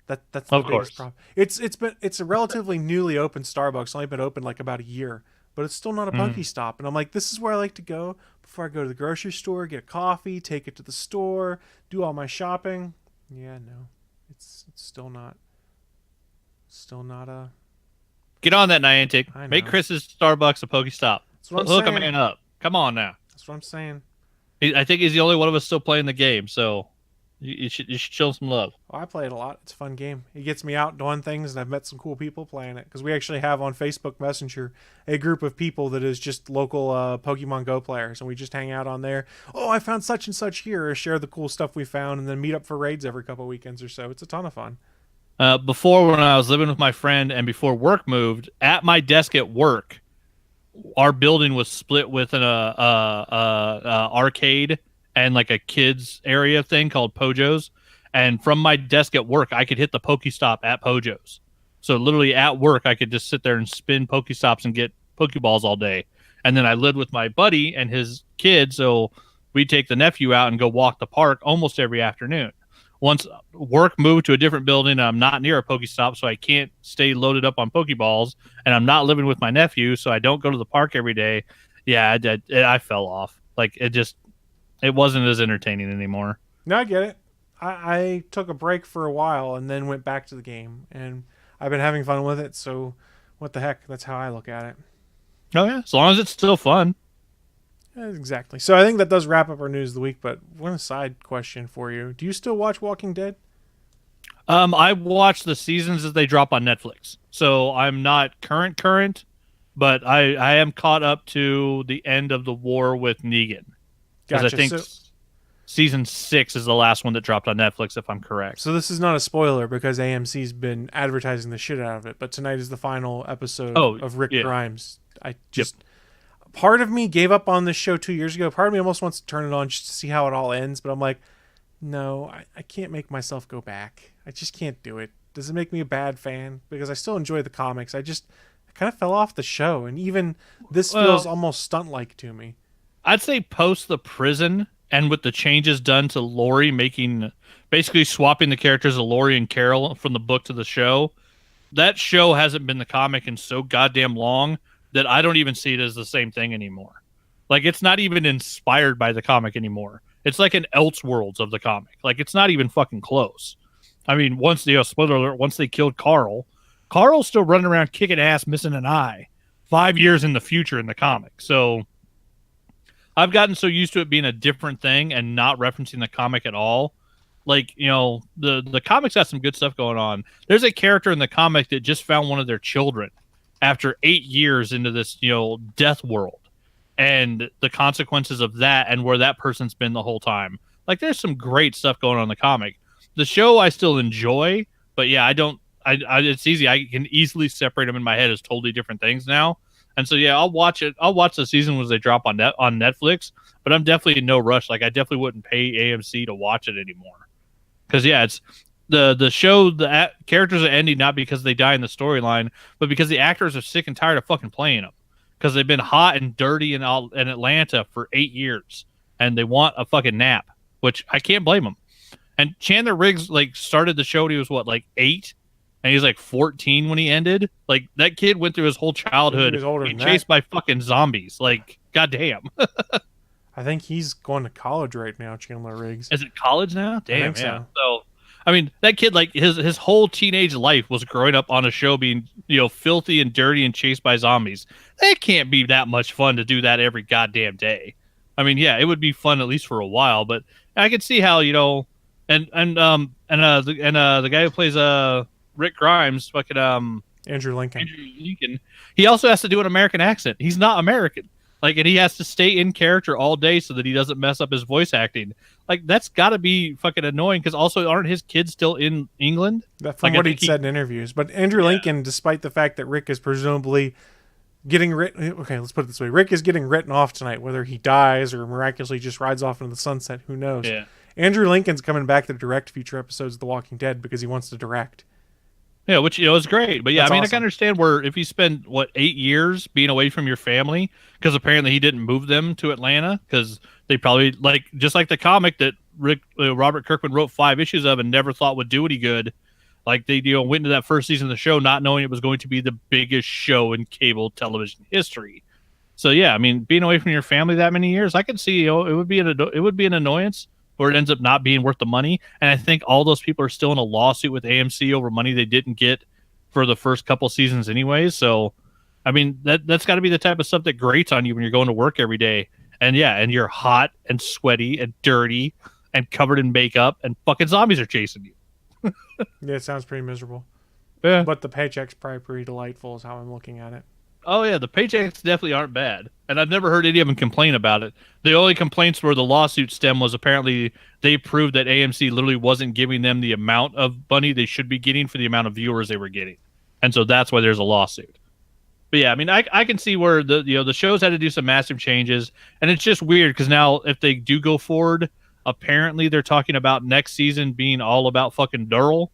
That's the biggest problem. It's a relatively newly open Starbucks, only been open like about a year, but it's still not a Pokestop. And I'm like, this is where I like to go before I go to the grocery store, get coffee, take it to the store, do all my shopping. Yeah, no, it's still not a. Get on that, Niantic. Make Chris's Starbucks a Pokestop. Hook a man up. Come on now. That's what I'm saying. I think he's the only one of us still playing the game, so you should show some love. Oh, I play it a lot. It's a fun game. It gets me out doing things, and I've met some cool people playing it. Because we actually have on Facebook Messenger a group of people that is just local Pokemon Go players, and we just hang out on there. Oh, I found such and such here. Share the cool stuff we found, and then meet up for raids every couple of weekends or so. It's a ton of fun. Before, when I was living with my friend and before work moved, at my desk at work, our building was split with an arcade and like a kids area thing called Pojo's. And from my desk at work, I could hit the Pokestop at Pojo's. So literally at work, I could just sit there and spin Pokestops and get Pokeballs all day. And then I lived with my buddy and his kid, so we'd take the nephew out and go walk the park almost every afternoon. Once work moved to a different building, I'm not near a Pokestop, so I can't stay loaded up on Pokeballs, and I'm not living with my nephew, so I don't go to the park every day. Yeah, I fell off. Like, it wasn't as entertaining anymore. No, I get it. I took a break for a while and then went back to the game, and I've been having fun with it, so what the heck? That's how I look at it. Oh, yeah, as long as it's still fun. Exactly. So I think that does wrap up our news of the week, but one side question for you. Do you still watch Walking Dead? I watch the seasons as they drop on Netflix. So I'm not current, but I am caught up to the end of the war with Negan. Because Gotcha. I think season 6 is the last one that dropped on Netflix, if I'm correct. So this is not a spoiler because AMC's been advertising the shit out of it, but tonight is the final episode of Rick Grimes. Part of me gave up on this show 2 years ago. Part of me almost wants to turn it on just to see how it all ends, but I'm like, no, I can't make myself go back. I just can't do it. Does it make me a bad fan? Because I still enjoy the comics. I kind of fell off the show, and even this feels almost stunt-like to me. I'd say post the prison and with the changes done to Lori, basically swapping the characters of Lori and Carol from the book to the show, that show hasn't been the comic in so goddamn long that I don't even see it as the same thing anymore. Like, it's not even inspired by the comic anymore. It's like an Elseworlds of the comic. Like, it's not even fucking close. I mean, spoiler alert, once they killed Carl's still running around kicking ass, missing an eye 5 years in the future in the comic. So I've gotten so used to it being a different thing and not referencing the comic at all. Like, the comics got some good stuff going on. There's a character in the comic that just found one of their children after 8 years into this, death world, and the consequences of that and where that person's been the whole time. Like, there's some great stuff going on in the comic. The show I still enjoy, but yeah, it's easy. I can easily separate them in my head as totally different things now. And so, yeah, I'll watch it. I'll watch the season when they drop on Netflix, but I'm definitely in no rush. Like, I definitely wouldn't pay AMC to watch it anymore. Because, yeah, it's the show, characters are ending not because they die in the storyline, but because the actors are sick and tired of fucking playing them. Because they've been hot and dirty in Atlanta for 8 years, and they want a fucking nap, which I can't blame them. And Chandler Riggs like started the show when he was what, like 8, and he was like 14 when he ended. Like that kid went through his whole childhood being chased by fucking zombies. Like goddamn. I think he's going to college right now, Chandler Riggs. Is it college now? Damn, so. So, I mean, that kid, like his whole teenage life was growing up on a show being, filthy and dirty and chased by zombies. That can't be that much fun to do that every goddamn day. I mean, yeah, it would be fun at least for a while, but I could see how, the guy who plays Rick Grimes, fucking Andrew Lincoln. He also has to do an American accent. He's not American. Like, and he has to stay in character all day so that he doesn't mess up his voice acting. Like, that's got to be fucking annoying because also aren't his kids still in England? From what he'd said in interviews. But Andrew Lincoln, despite the fact that Rick is presumably getting written... Okay, let's put it this way. Rick is getting written off tonight, whether he dies or miraculously just rides off into the sunset. Who knows? Yeah. Andrew Lincoln's coming back to direct future episodes of The Walking Dead because he wants to direct. Yeah, which is great. But yeah, That's I mean, awesome. I can understand where if you spend 8 years being away from your family, because apparently he didn't move them to Atlanta because they probably just like the comic that Robert Kirkman wrote 5 issues of and never thought would do any good. Like they went into that first season of the show not knowing it was going to be the biggest show in cable television history. So yeah, I mean, being away from your family that many years, I could see it would be an annoyance. Or it ends up not being worth the money. And I think all those people are still in a lawsuit with AMC over money they didn't get for the first couple seasons anyways. So, I mean, that's got to be the type of stuff that grates on you when you're going to work every day. And yeah, and you're hot and sweaty and dirty and covered in makeup and fucking zombies are chasing you. Yeah, it sounds pretty miserable. Yeah. But the paycheck's probably pretty delightful is how I'm looking at it. Oh, yeah, the paychecks definitely aren't bad. And I've never heard any of them complain about it. The only complaints where the lawsuit stem was apparently they proved that AMC literally wasn't giving them the amount of money they should be getting for the amount of viewers they were getting. And so that's why there's a lawsuit. But yeah, I mean, I can see where the shows had to do some massive changes. And it's just weird because now if they do go forward, apparently they're talking about next season being all about fucking Daryl.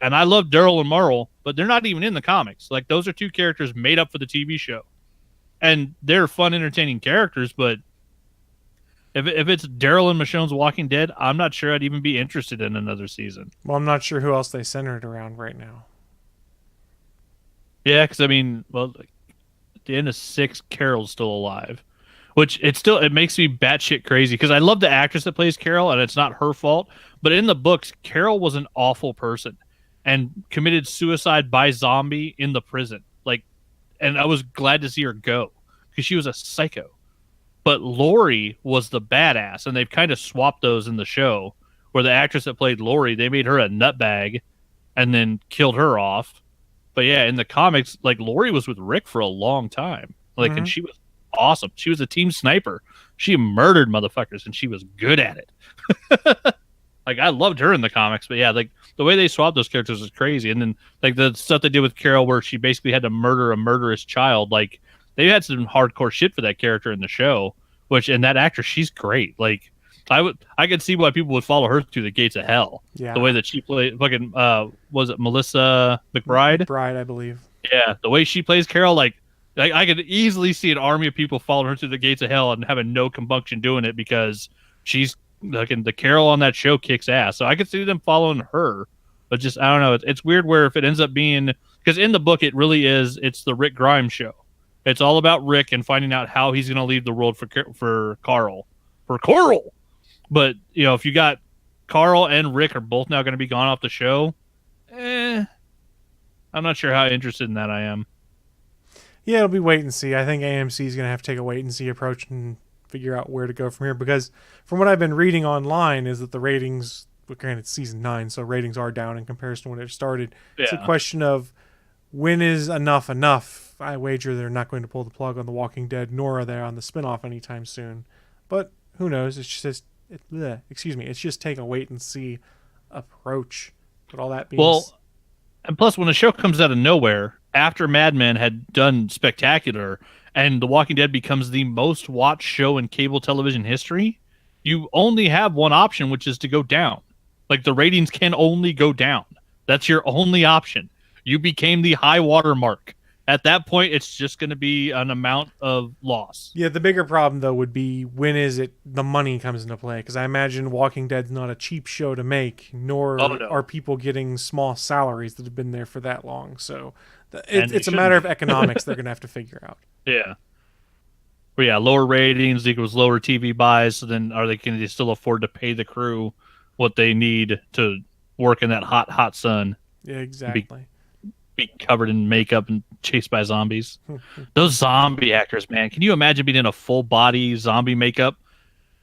And I love Daryl and Merle, but they're not even in the comics. Like, those are 2 characters made up for the TV show. And they're fun, entertaining characters, but if it's Daryl and Michonne's Walking Dead, I'm not sure I'd even be interested in another season. Well, I'm not sure who else they center it around right now. Yeah, because, I mean, at the end of 6, Carol's still alive. Which it makes me batshit crazy because I love the actress that plays Carol and it's not her fault. But in the books, Carol was an awful person and committed suicide by zombie in the prison. And I was glad to see her go because she was a psycho. But Lori was the badass, and they've kind of swapped those in the show where the actress that played Lori, they made her a nutbag and then killed her off. But yeah, in the comics, Lori was with Rick for a long time. And she was awesome. She was a team sniper. She murdered motherfuckers and she was good at it. I loved her in the comics, but yeah, the way they swapped those characters is crazy. And then the stuff they did with Carol where she basically had to murder a murderous child, they had some hardcore shit for that character in the show, and that actress, she's great. I could see why people would follow her through the gates of hell. Yeah. The way that she played fucking was it Melissa McBride? Bride, I believe. Yeah, the way she plays Carol, I could easily see an army of people following her through the gates of hell and having no compunction doing it because she's the Carol on that show kicks ass. So I could see them following her, but just I don't know. It's weird where if it ends up being because in the book it really is. It's the Rick Grimes show. It's all about Rick and finding out how he's going to leave the world for Carl. But if you got Carl and Rick are both now going to be gone off the show, I'm not sure how interested in that I am. Yeah, it'll be wait and see. I think AMC is going to have to take a wait and see approach and figure out where to go from here because from what I've been reading online is that the ratings, granted it's season 9, so ratings are down in comparison to when it started. Yeah. It's a question of when is enough? I wager they're not going to pull the plug on The Walking Dead, nor are they on the spinoff anytime soon. But who knows? It's just it's just take a wait and see approach. But all that means and plus when the show comes out of nowhere after Mad Men had done spectacular and The Walking Dead becomes the most watched show in cable television history, you only have one option, which is to go down. The ratings can only go down. That's your only option. You became the high water mark. At that point, it's just going to be an amount of loss. Yeah, the bigger problem though would be when is it the money comes into play? Because I imagine Walking Dead's not a cheap show to make, nor are people getting small salaries that have been there for that long. So it's a matter of economics they're going to have to figure out. Yeah. But yeah, lower ratings equals lower TV buys. So then can they still afford to pay the crew what they need to work in that hot sun? Yeah, exactly. Be covered in makeup and chased by zombies. Those zombie actors, man. Can you imagine being in a full body zombie makeup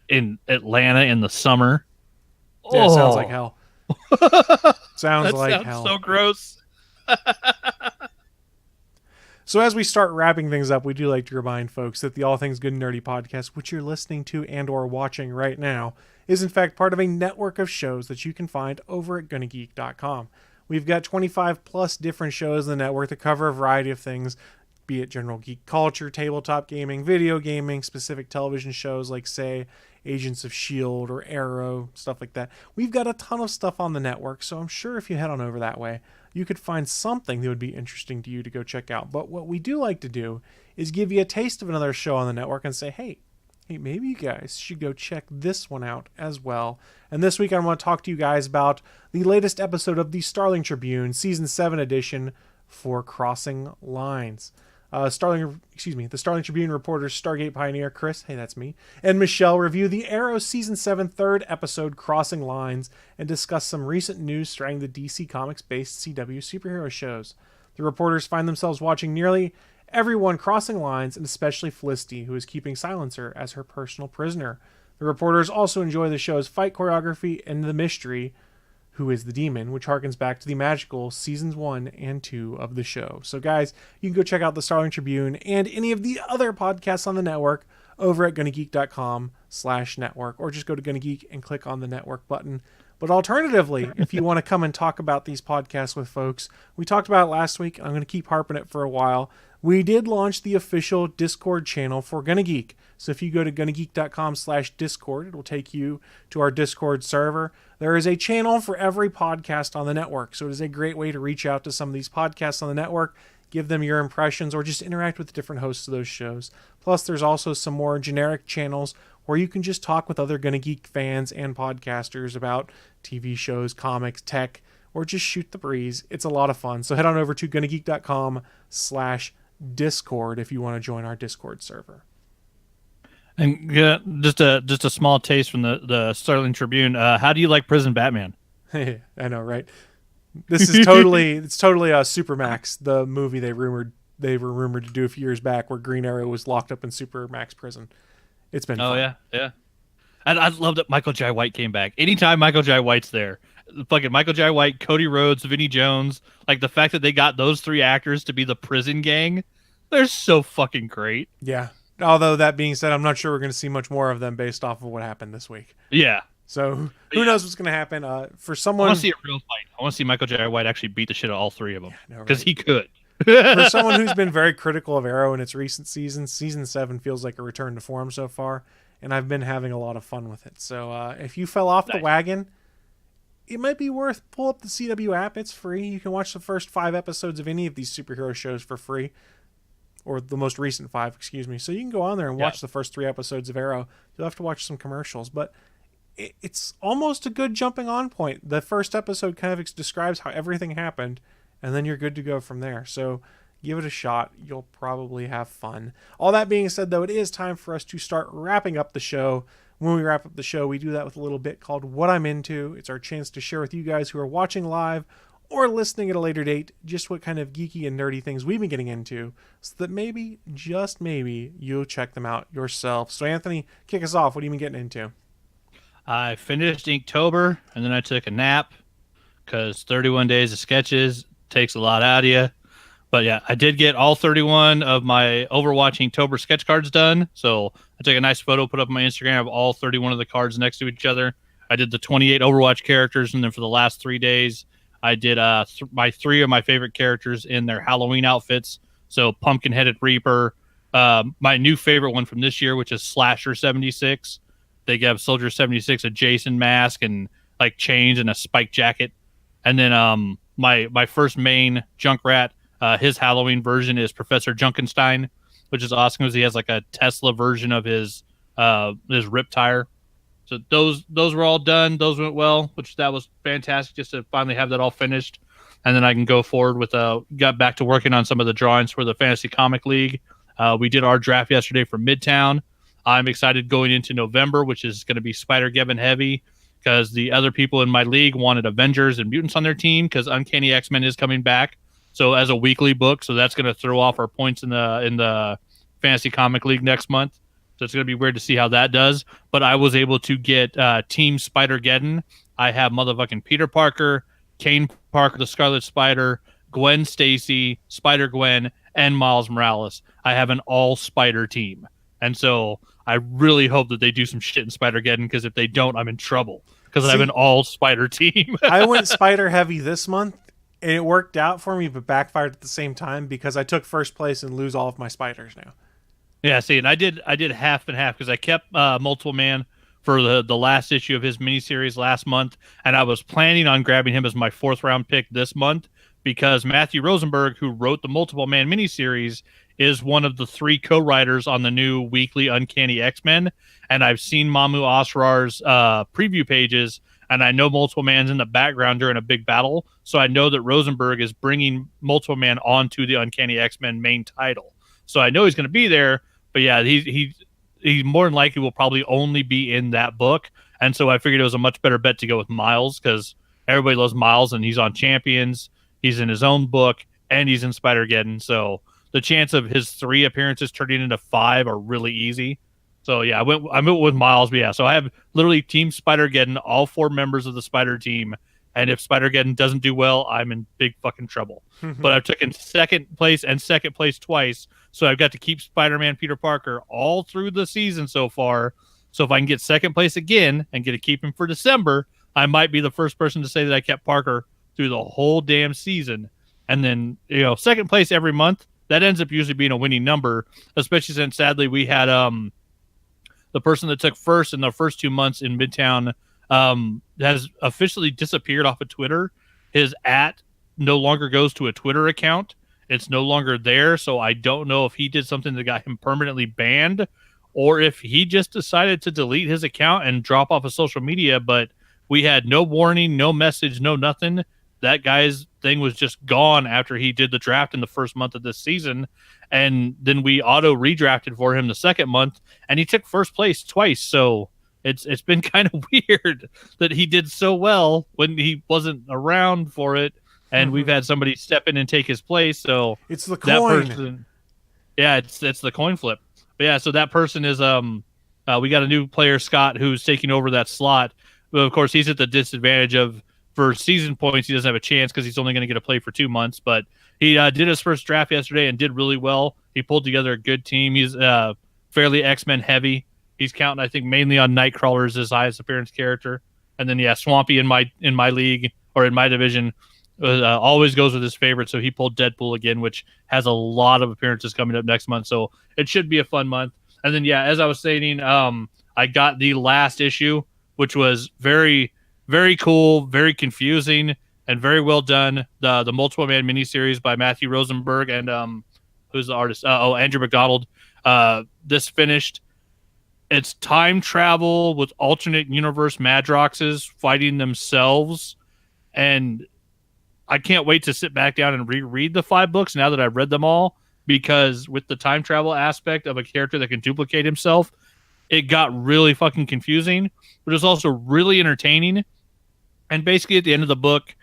in Atlanta in the summer? Yeah, it sounds like hell. sounds hell. So gross. So as we start wrapping things up, we do like to remind folks that the All Things Good and Nerdy podcast, which you're listening to and or watching right now, is in fact part of a network of shows that you can find over at GonnaGeek.com. We've got 25 plus different shows in the network that cover a variety of things, be it general geek culture, tabletop gaming, video gaming, specific television shows like, say, Agents of S.H.I.E.L.D. or Arrow, stuff like that. We've got a ton of stuff on the network, so I'm sure if you head on over that way, you could find something that would be interesting to you to go check out. But what we do like to do is give you a taste of another show on the network and say, hey, maybe you guys should go check this one out as well. And this week I want to talk to you guys about the latest episode of the Starling Tribune, Season 7 edition for Crossing Lines. The Starling Tribune reporters Stargate Pioneer Chris, hey, that's me, and Michelle review the Arrow Season 7 third episode, Crossing Lines, and discuss some recent news surrounding the DC Comics-based CW superhero shows. The reporters find themselves watching nearly everyone crossing lines, and especially Felicity, who is keeping Silencer as her personal prisoner. The reporters also enjoy the show's fight choreography and the mystery, who is the demon, which harkens back to the magical Seasons 1 and 2 of the show. So guys, you can go check out the Starling Tribune and any of the other podcasts on the network over at GonnaGeek.com/network, or just go to Gonna Geek and click on the network button. But alternatively, if you want to come and talk about these podcasts with folks, we talked about it last week. I'm going to keep harping it for a while. We did launch the official Discord channel for Gonna Geek. So if you go to GonnaGeek.com/Discord, it will take you to our Discord server. There is a channel for every podcast on the network. So it is a great way to reach out to some of these podcasts on the network, give them your impressions, or just interact with the different hosts of those shows. Plus, there's also some more generic channels where you can just talk with other Gonna Geek fans and podcasters about TV shows, comics, tech, or just shoot the breeze. It's a lot of fun. So head on over to GonnaGeek.com/Discord if you want to join our Discord server. And just a small taste from the Starling Tribune. How do you like Prison Batman? I know, right? This is totally Supermax, the movie they were rumored to do a few years back, where Green Arrow was locked up in Supermax prison. It's been fun. Yeah. And I love that Michael Jai White came back. Anytime Michael Jai White's there, fucking Michael Jai White, Cody Rhodes, Vinnie Jones, like the fact that they got those three actors to be the prison gang, they're so fucking great. Yeah. Although that being said, I'm not sure we're going to see much more of them based off of what happened this week. Yeah. So who knows what's going to happen? For someone, I want to see a real fight. I want to see Michael Jai White actually beat the shit out of all three of them because he could. For someone who's been very critical of Arrow in its recent seasons, Season 7 feels like a return to form so far, and I've been having a lot of fun with it. So if you fell off the wagon, it might be worth pull up the CW app. It's free. You can watch the first 5 episodes of any of these superhero shows for free. Or the most recent 5, excuse me. So you can go on there and watch the first 3 episodes of Arrow. You'll have to watch some commercials, but it's almost a good jumping on point. The first episode kind of describes how everything happened, and then you're good to go from there. So give it a shot. You'll probably have fun. All that being said, though, it is time for us to start wrapping up the show. When we wrap up the show, we do that with a little bit called What I'm Into. It's our chance to share with you guys who are watching live or listening at a later date just what kind of geeky and nerdy things we've been getting into, so that maybe, just maybe, you'll check them out yourself. So Anthony, kick us off. What have you been getting into? I finished Inktober, and then I took a nap, because 31 days of sketches takes a lot out of you. But yeah, I did get all 31 of my Overwatch Inktober sketch cards done. So I took a nice photo, put up on my Instagram of all 31 of the cards next to each other. I did the 28 Overwatch characters, and then for the last 3 days, I did my 3 of my favorite characters in their Halloween outfits. So Pumpkin-Headed Reaper, my new favorite one from this year, which is Slasher 76. They gave Soldier 76 a Jason mask and like chains and a spike jacket. And then my first main Junkrat, His Halloween version is Professor Junkenstein, which is awesome because he has like a Tesla version of his rip tire. So those were all done. Those went well, which that was fantastic just to finally have that all finished. And then I can go forward with got back to working on some of the drawings for the Fantasy Comic League. We did our draft yesterday for Midtown. I'm excited going into November, which is going to be Spider-Geddon heavy because the other people in my league wanted Avengers and Mutants on their team because Uncanny X-Men is coming back. So as a weekly book, so that's going to throw off our points in the Fantasy Comic League next month. So it's going to be weird to see how that does. But I was able to get Team Spider-Geddon. I have motherfucking Peter Parker, Kane Parker, the Scarlet Spider, Gwen Stacy, Spider-Gwen, and Miles Morales. I have an all-Spider team. And so I really hope that they do some shit in Spider-Geddon because if they don't, I'm in trouble because I have an all-Spider team. I went Spider heavy this month, and it worked out for me, but backfired at the same time because I took first place and lose all of my Spiders now. Yeah, see, and I did half and half because I kept Multiple Man for the last issue of his miniseries last month, and I was planning on grabbing him as my 4th round pick this month because Matthew Rosenberg, who wrote the Multiple Man miniseries, is one of the 3 co-writers on the new weekly Uncanny X-Men, and I've seen Mamu Asrar's preview pages, and I know Multiple Man's in the background during a big battle, so I know that Rosenberg is bringing Multiple Man onto the Uncanny X-Men main title. So I know he's going to be there, but yeah, he more than likely will probably only be in that book, and so I figured it was a much better bet to go with Miles because everybody loves Miles, and he's on Champions, he's in his own book, and he's in Spider-Geddon, so the chance of his 3 appearances turning into 5 are really easy. So yeah, I went with Miles, but yeah, so I have literally Team Spider-Geddon, all 4 members of the Spider team, and if Spider-Geddon doesn't do well, I'm in big fucking trouble. But I've taken 2nd place and 2nd place twice, so I've got to keep Spider-Man Peter Parker all through the season so far. So if I can get 2nd place again and get to keep him for December, I might be the first person to say that I kept Parker through the whole damn season. And then, 2nd place every month, that ends up usually being a winning number, especially since sadly we had the person that took first in the first 2 months in Midtown has officially disappeared off of Twitter. His @ no longer goes to a Twitter account. It's no longer there, so I don't know if he did something that got him permanently banned or if he just decided to delete his account and drop off of social media, but we had no warning, no message, no nothing. That guy's thing was just gone after he did the draft in the first month of this season, and then we auto redrafted for him the 2nd month, and he took first place twice, so it's been kind of weird that he did so well when he wasn't around for it, and we've had somebody step in and take his place. So it's the coin. It's the coin flip. But yeah, so that person is we got a new player, Scott, who's taking over that slot. But of course, he's at the disadvantage of for season points. He doesn't have a chance because he's only going to get a play for 2 months. But he did his first draft yesterday and did really well. He pulled together a good team. He's fairly X-Men heavy. He's counting, I think, mainly on Nightcrawler as his highest appearance character. And then, Swampy in my league or in my division always goes with his favorite. So he pulled Deadpool again, which has a lot of appearances coming up next month. So it should be a fun month. And then, as I was saying, I got the last issue, which was very, very cool, very confusing, and very well done. The Multiple Man miniseries by Matthew Rosenberg and who's the artist? Andrew McDonald. This finished. It's time travel with alternate universe Madroxes fighting themselves. And I can't wait to sit back down and reread the 5 books now that I've read them all, because with the time travel aspect of a character that can duplicate himself, it got really fucking confusing, but it's also really entertaining. And basically at the end of the book,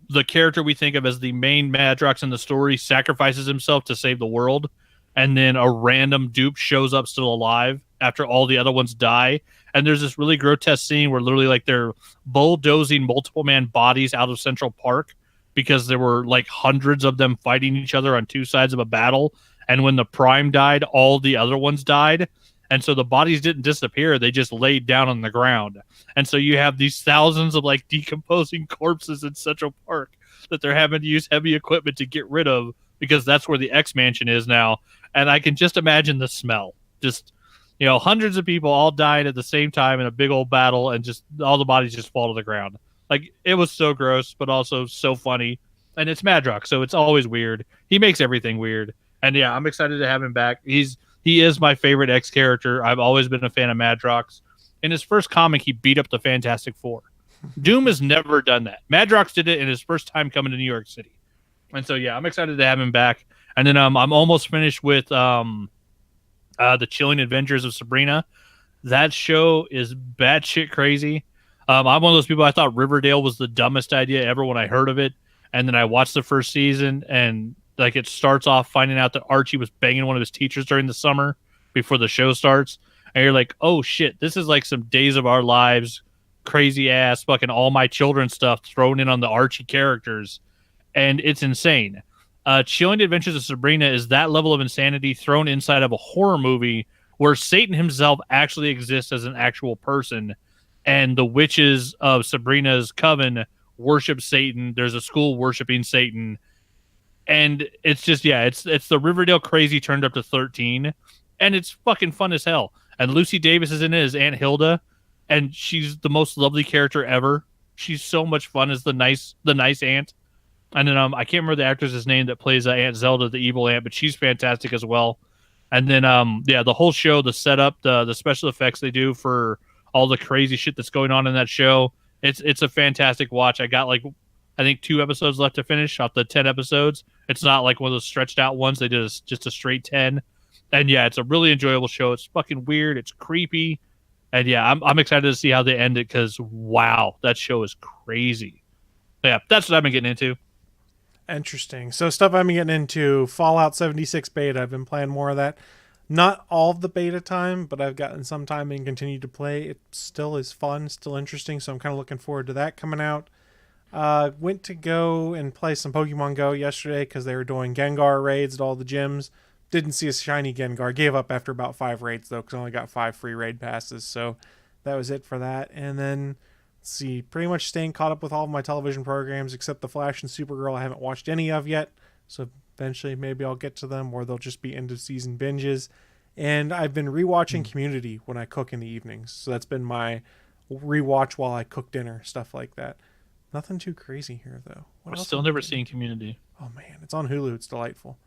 the character we think of as the main Madrox in the story sacrifices himself to save the world. And then a random dupe shows up still alive after all the other ones die. And there's this really grotesque scene where literally like they're bulldozing Multiple Man bodies out of Central Park because there were like hundreds of them fighting each other on 2 sides of a battle. And when the Prime died, all the other ones died. And so the bodies didn't disappear. They just laid down on the ground. And so you have these thousands of like decomposing corpses in Central Park that they're having to use heavy equipment to get rid of, because that's where the X Mansion is now. And I can just imagine the smell. Just, hundreds of people all dying at the same time in a big old battle, and just all the bodies just fall to the ground. Like, it was so gross, but also so funny. and it's Madrox, so it's always weird. He makes everything weird, and yeah, I'm excited to have him back. He is my favorite X character. I've always been a fan of Madrox. In his first comic, he beat up the Fantastic Four. Doom has never done that. Madrox did it in his first time coming to New York City, and so yeah, I'm excited to have him back. And then I'm almost finished with the Chilling Adventures of Sabrina. That show is batshit crazy. I'm one of those people. I thought Riverdale was the dumbest idea ever when I heard of it, and then I watched the first season, and like it starts off finding out that Archie was banging one of his teachers during the summer before the show starts, and you're like, oh shit, this is like some Days of Our Lives, crazy ass fucking All My Children stuff thrown in on the Archie characters, and it's insane. Chilling Adventures of Sabrina is that level of insanity thrown inside of a horror movie where Satan himself actually exists as an actual person, and the witches of Sabrina's coven worship Satan. There's a school worshiping Satan, and it's just it's the Riverdale crazy turned up to 13, and it's fucking fun as hell. And Lucy Davis is in it as Aunt Hilda, and she's the most lovely character ever. She's so much fun as the nice aunt. And then I can't remember the actress's name that plays Aunt Zelda, the evil aunt, but she's fantastic as well. And then the whole show, the setup, the special effects they do for all the crazy shit that's going on in that show, it's a fantastic watch. I got I think 2 episodes left to finish off the 10 episodes. It's not like one of those stretched out ones. They did just a straight 10. And yeah, it's a really enjoyable show. It's fucking weird. It's creepy. And yeah, I'm excited to see how they end it because wow, that show is crazy. But yeah, that's what I've been getting into. Interesting. So stuff I've been getting into, Fallout 76 beta. I've been playing more of that. Not all of the beta time, but I've gotten some time and continued to play. It still is fun, still interesting, so I'm kind of looking forward to that coming out. Went to go and play some Pokemon Go yesterday because they were doing Gengar raids at all the gyms. Didn't see a shiny Gengar. Gave up after about 5 raids, though, because I only got 5 free raid passes. So that was it for that. And then, let's see, pretty much staying caught up with all of my television programs except The Flash and Supergirl I haven't watched any of yet. So eventually maybe I'll get to them, or they'll just be end-of-season binges. And I've been rewatching Community when I cook in the evenings. So that's been my rewatch while I cook dinner, stuff like that. Nothing too crazy here, though. I've still never seen Community. Oh, man. It's on Hulu. It's delightful.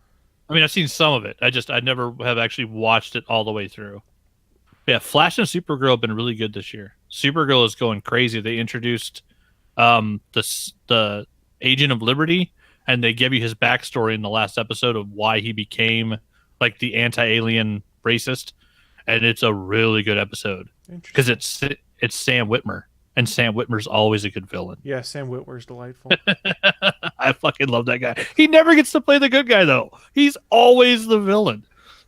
I mean, I've seen some of it. I never have actually watched it all the way through. Yeah, Flash and Supergirl have been really good this year. Supergirl is going crazy. They introduced the Agent of Liberty, and they give you his backstory in the last episode of why he became like the anti-alien racist, and it's a really good episode because it's Sam Witwer, and Sam Witwer's always a good villain. Yeah, Sam Witwer's delightful. I fucking love that guy. He never gets to play the good guy though. He's always the villain.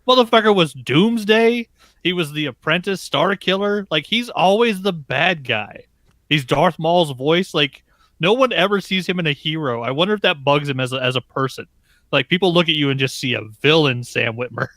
Motherfucker was Doomsday. He was the Apprentice, Star Killer. Like, he's always the bad guy. He's Darth Maul's voice. Like, no one ever sees him in a hero. I wonder if that bugs him as a person. Like, people look at you and just see a villain, Sam Witwer.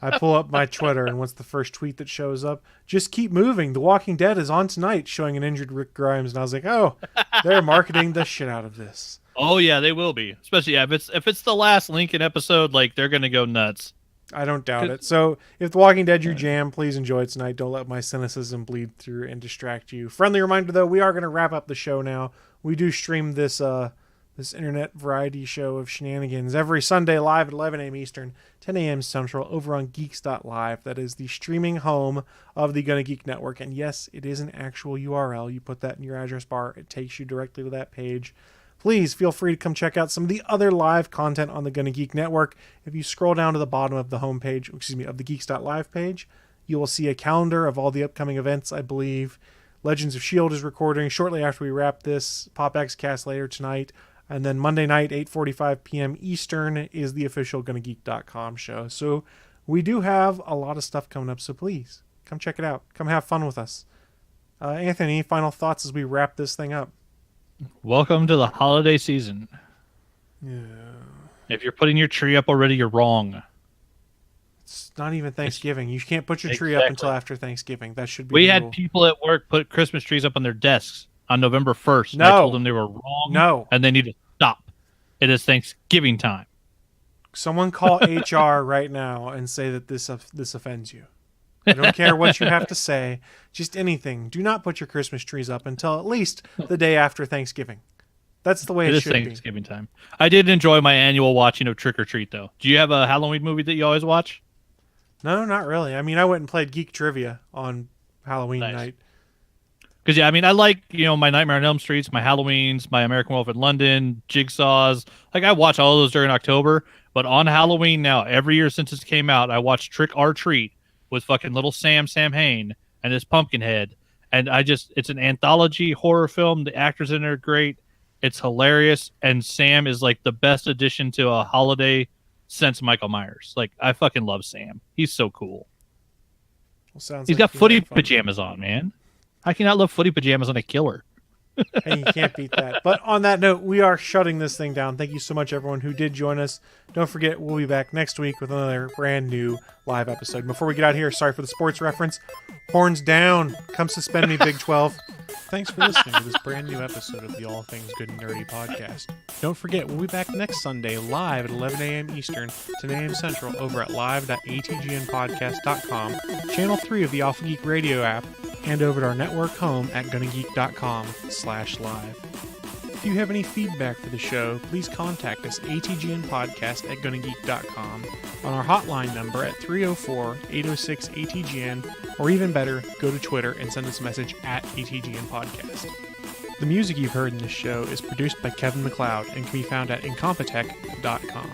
I pull up my Twitter, and what's the first tweet that shows up? Just keep moving. The Walking Dead is on tonight, showing an injured Rick Grimes. And I was like, oh, they're marketing the shit out of this. Oh, yeah, they will be. Especially, yeah, if it's the last Lincoln episode, like, they're going to go nuts. I don't doubt it. So if The Walking Dead your jam, please enjoy it tonight. Don't let my cynicism bleed through and distract you. Friendly reminder, though, we are going to wrap up the show now. We do stream this internet variety show of shenanigans every Sunday live at 11 a.m. Eastern, 10 a.m. Central over on Geeks.live. That is the streaming home of the Gonna Geek Network. And yes, it is an actual URL. You put that in your address bar. It takes you directly to that page. Please feel free to come check out some of the other live content on the Gonna Geek Network. If you scroll down to the bottom of the homepage, of the Geeks.live page, you will see a calendar of all the upcoming events, I believe. Legends of S.H.I.E.L.D. is recording shortly after we wrap this. PopXcast later tonight. And then Monday night, 8:45 p.m. Eastern, is the official GonnaGeek.com show. So we do have a lot of stuff coming up, so please come check it out. Come have fun with us. Anthony, any final thoughts as we wrap this thing up? Welcome to the holiday season. Yeah. If you're putting your tree up already, you're wrong. It's not even Thanksgiving. You can't put your tree up until after Thanksgiving. That should be We the had rule. people at work put Christmas trees up on their desks on November 1st. And No. I told them they were wrong. No. And they need to stop. It is Thanksgiving time. Someone call HR right now and say that this offends you. I don't care what you have to say. Just anything. Do not put your Christmas trees up until at least the day after Thanksgiving. That's the way It it is should be. Thanksgiving time. I did enjoy my annual watching of Trick or Treat, though. Do you have a Halloween movie that you always watch? No, not really. I mean, I went and played Geek Trivia on Halloween Nice. night. Because, yeah, I mean, I like, my Nightmare on Elm Streets, my Halloweens, my American Werewolf in London, Jigsaws. Like, I watch all those during October. But on Halloween now, every year since it came out, I watch Trick or Treat with fucking little Sam Hain, and this Pumpkinhead. And it's an anthology horror film. The actors in it are great. It's hilarious. And Sam is, like, the best addition to a holiday since Michael Myers. Like, I fucking love Sam. He's so cool. Well, sounds He's like got you footy had fun. pajamas on, man. How can you not love footy pajamas on a killer? Hey, you can't beat that. But on that note, we are shutting this thing down. Thank you so much, everyone who did join us. Don't forget, we'll be back next week with another brand new live episode. Before we get out of here, sorry for the sports reference. Horns down. Come suspend me, Big 12. Thanks for listening to this brand new episode of the All Things Good and Nerdy podcast. Don't forget, we'll be back next Sunday live at 11 a.m. Eastern, 10 a.m. Central over at live.atgnpodcast.com, channel 3 of the Alpha Geek Radio app, and over at our network home at gonnageek.com/live. If you have any feedback for the show, please contact us atgnpodcast@gonnageek.com, on our hotline number at 304-806-ATGN, or even better, go to Twitter and send us a message at ATGN Podcast. The music you've heard in this show is produced by Kevin MacLeod and can be found at incompetech.com.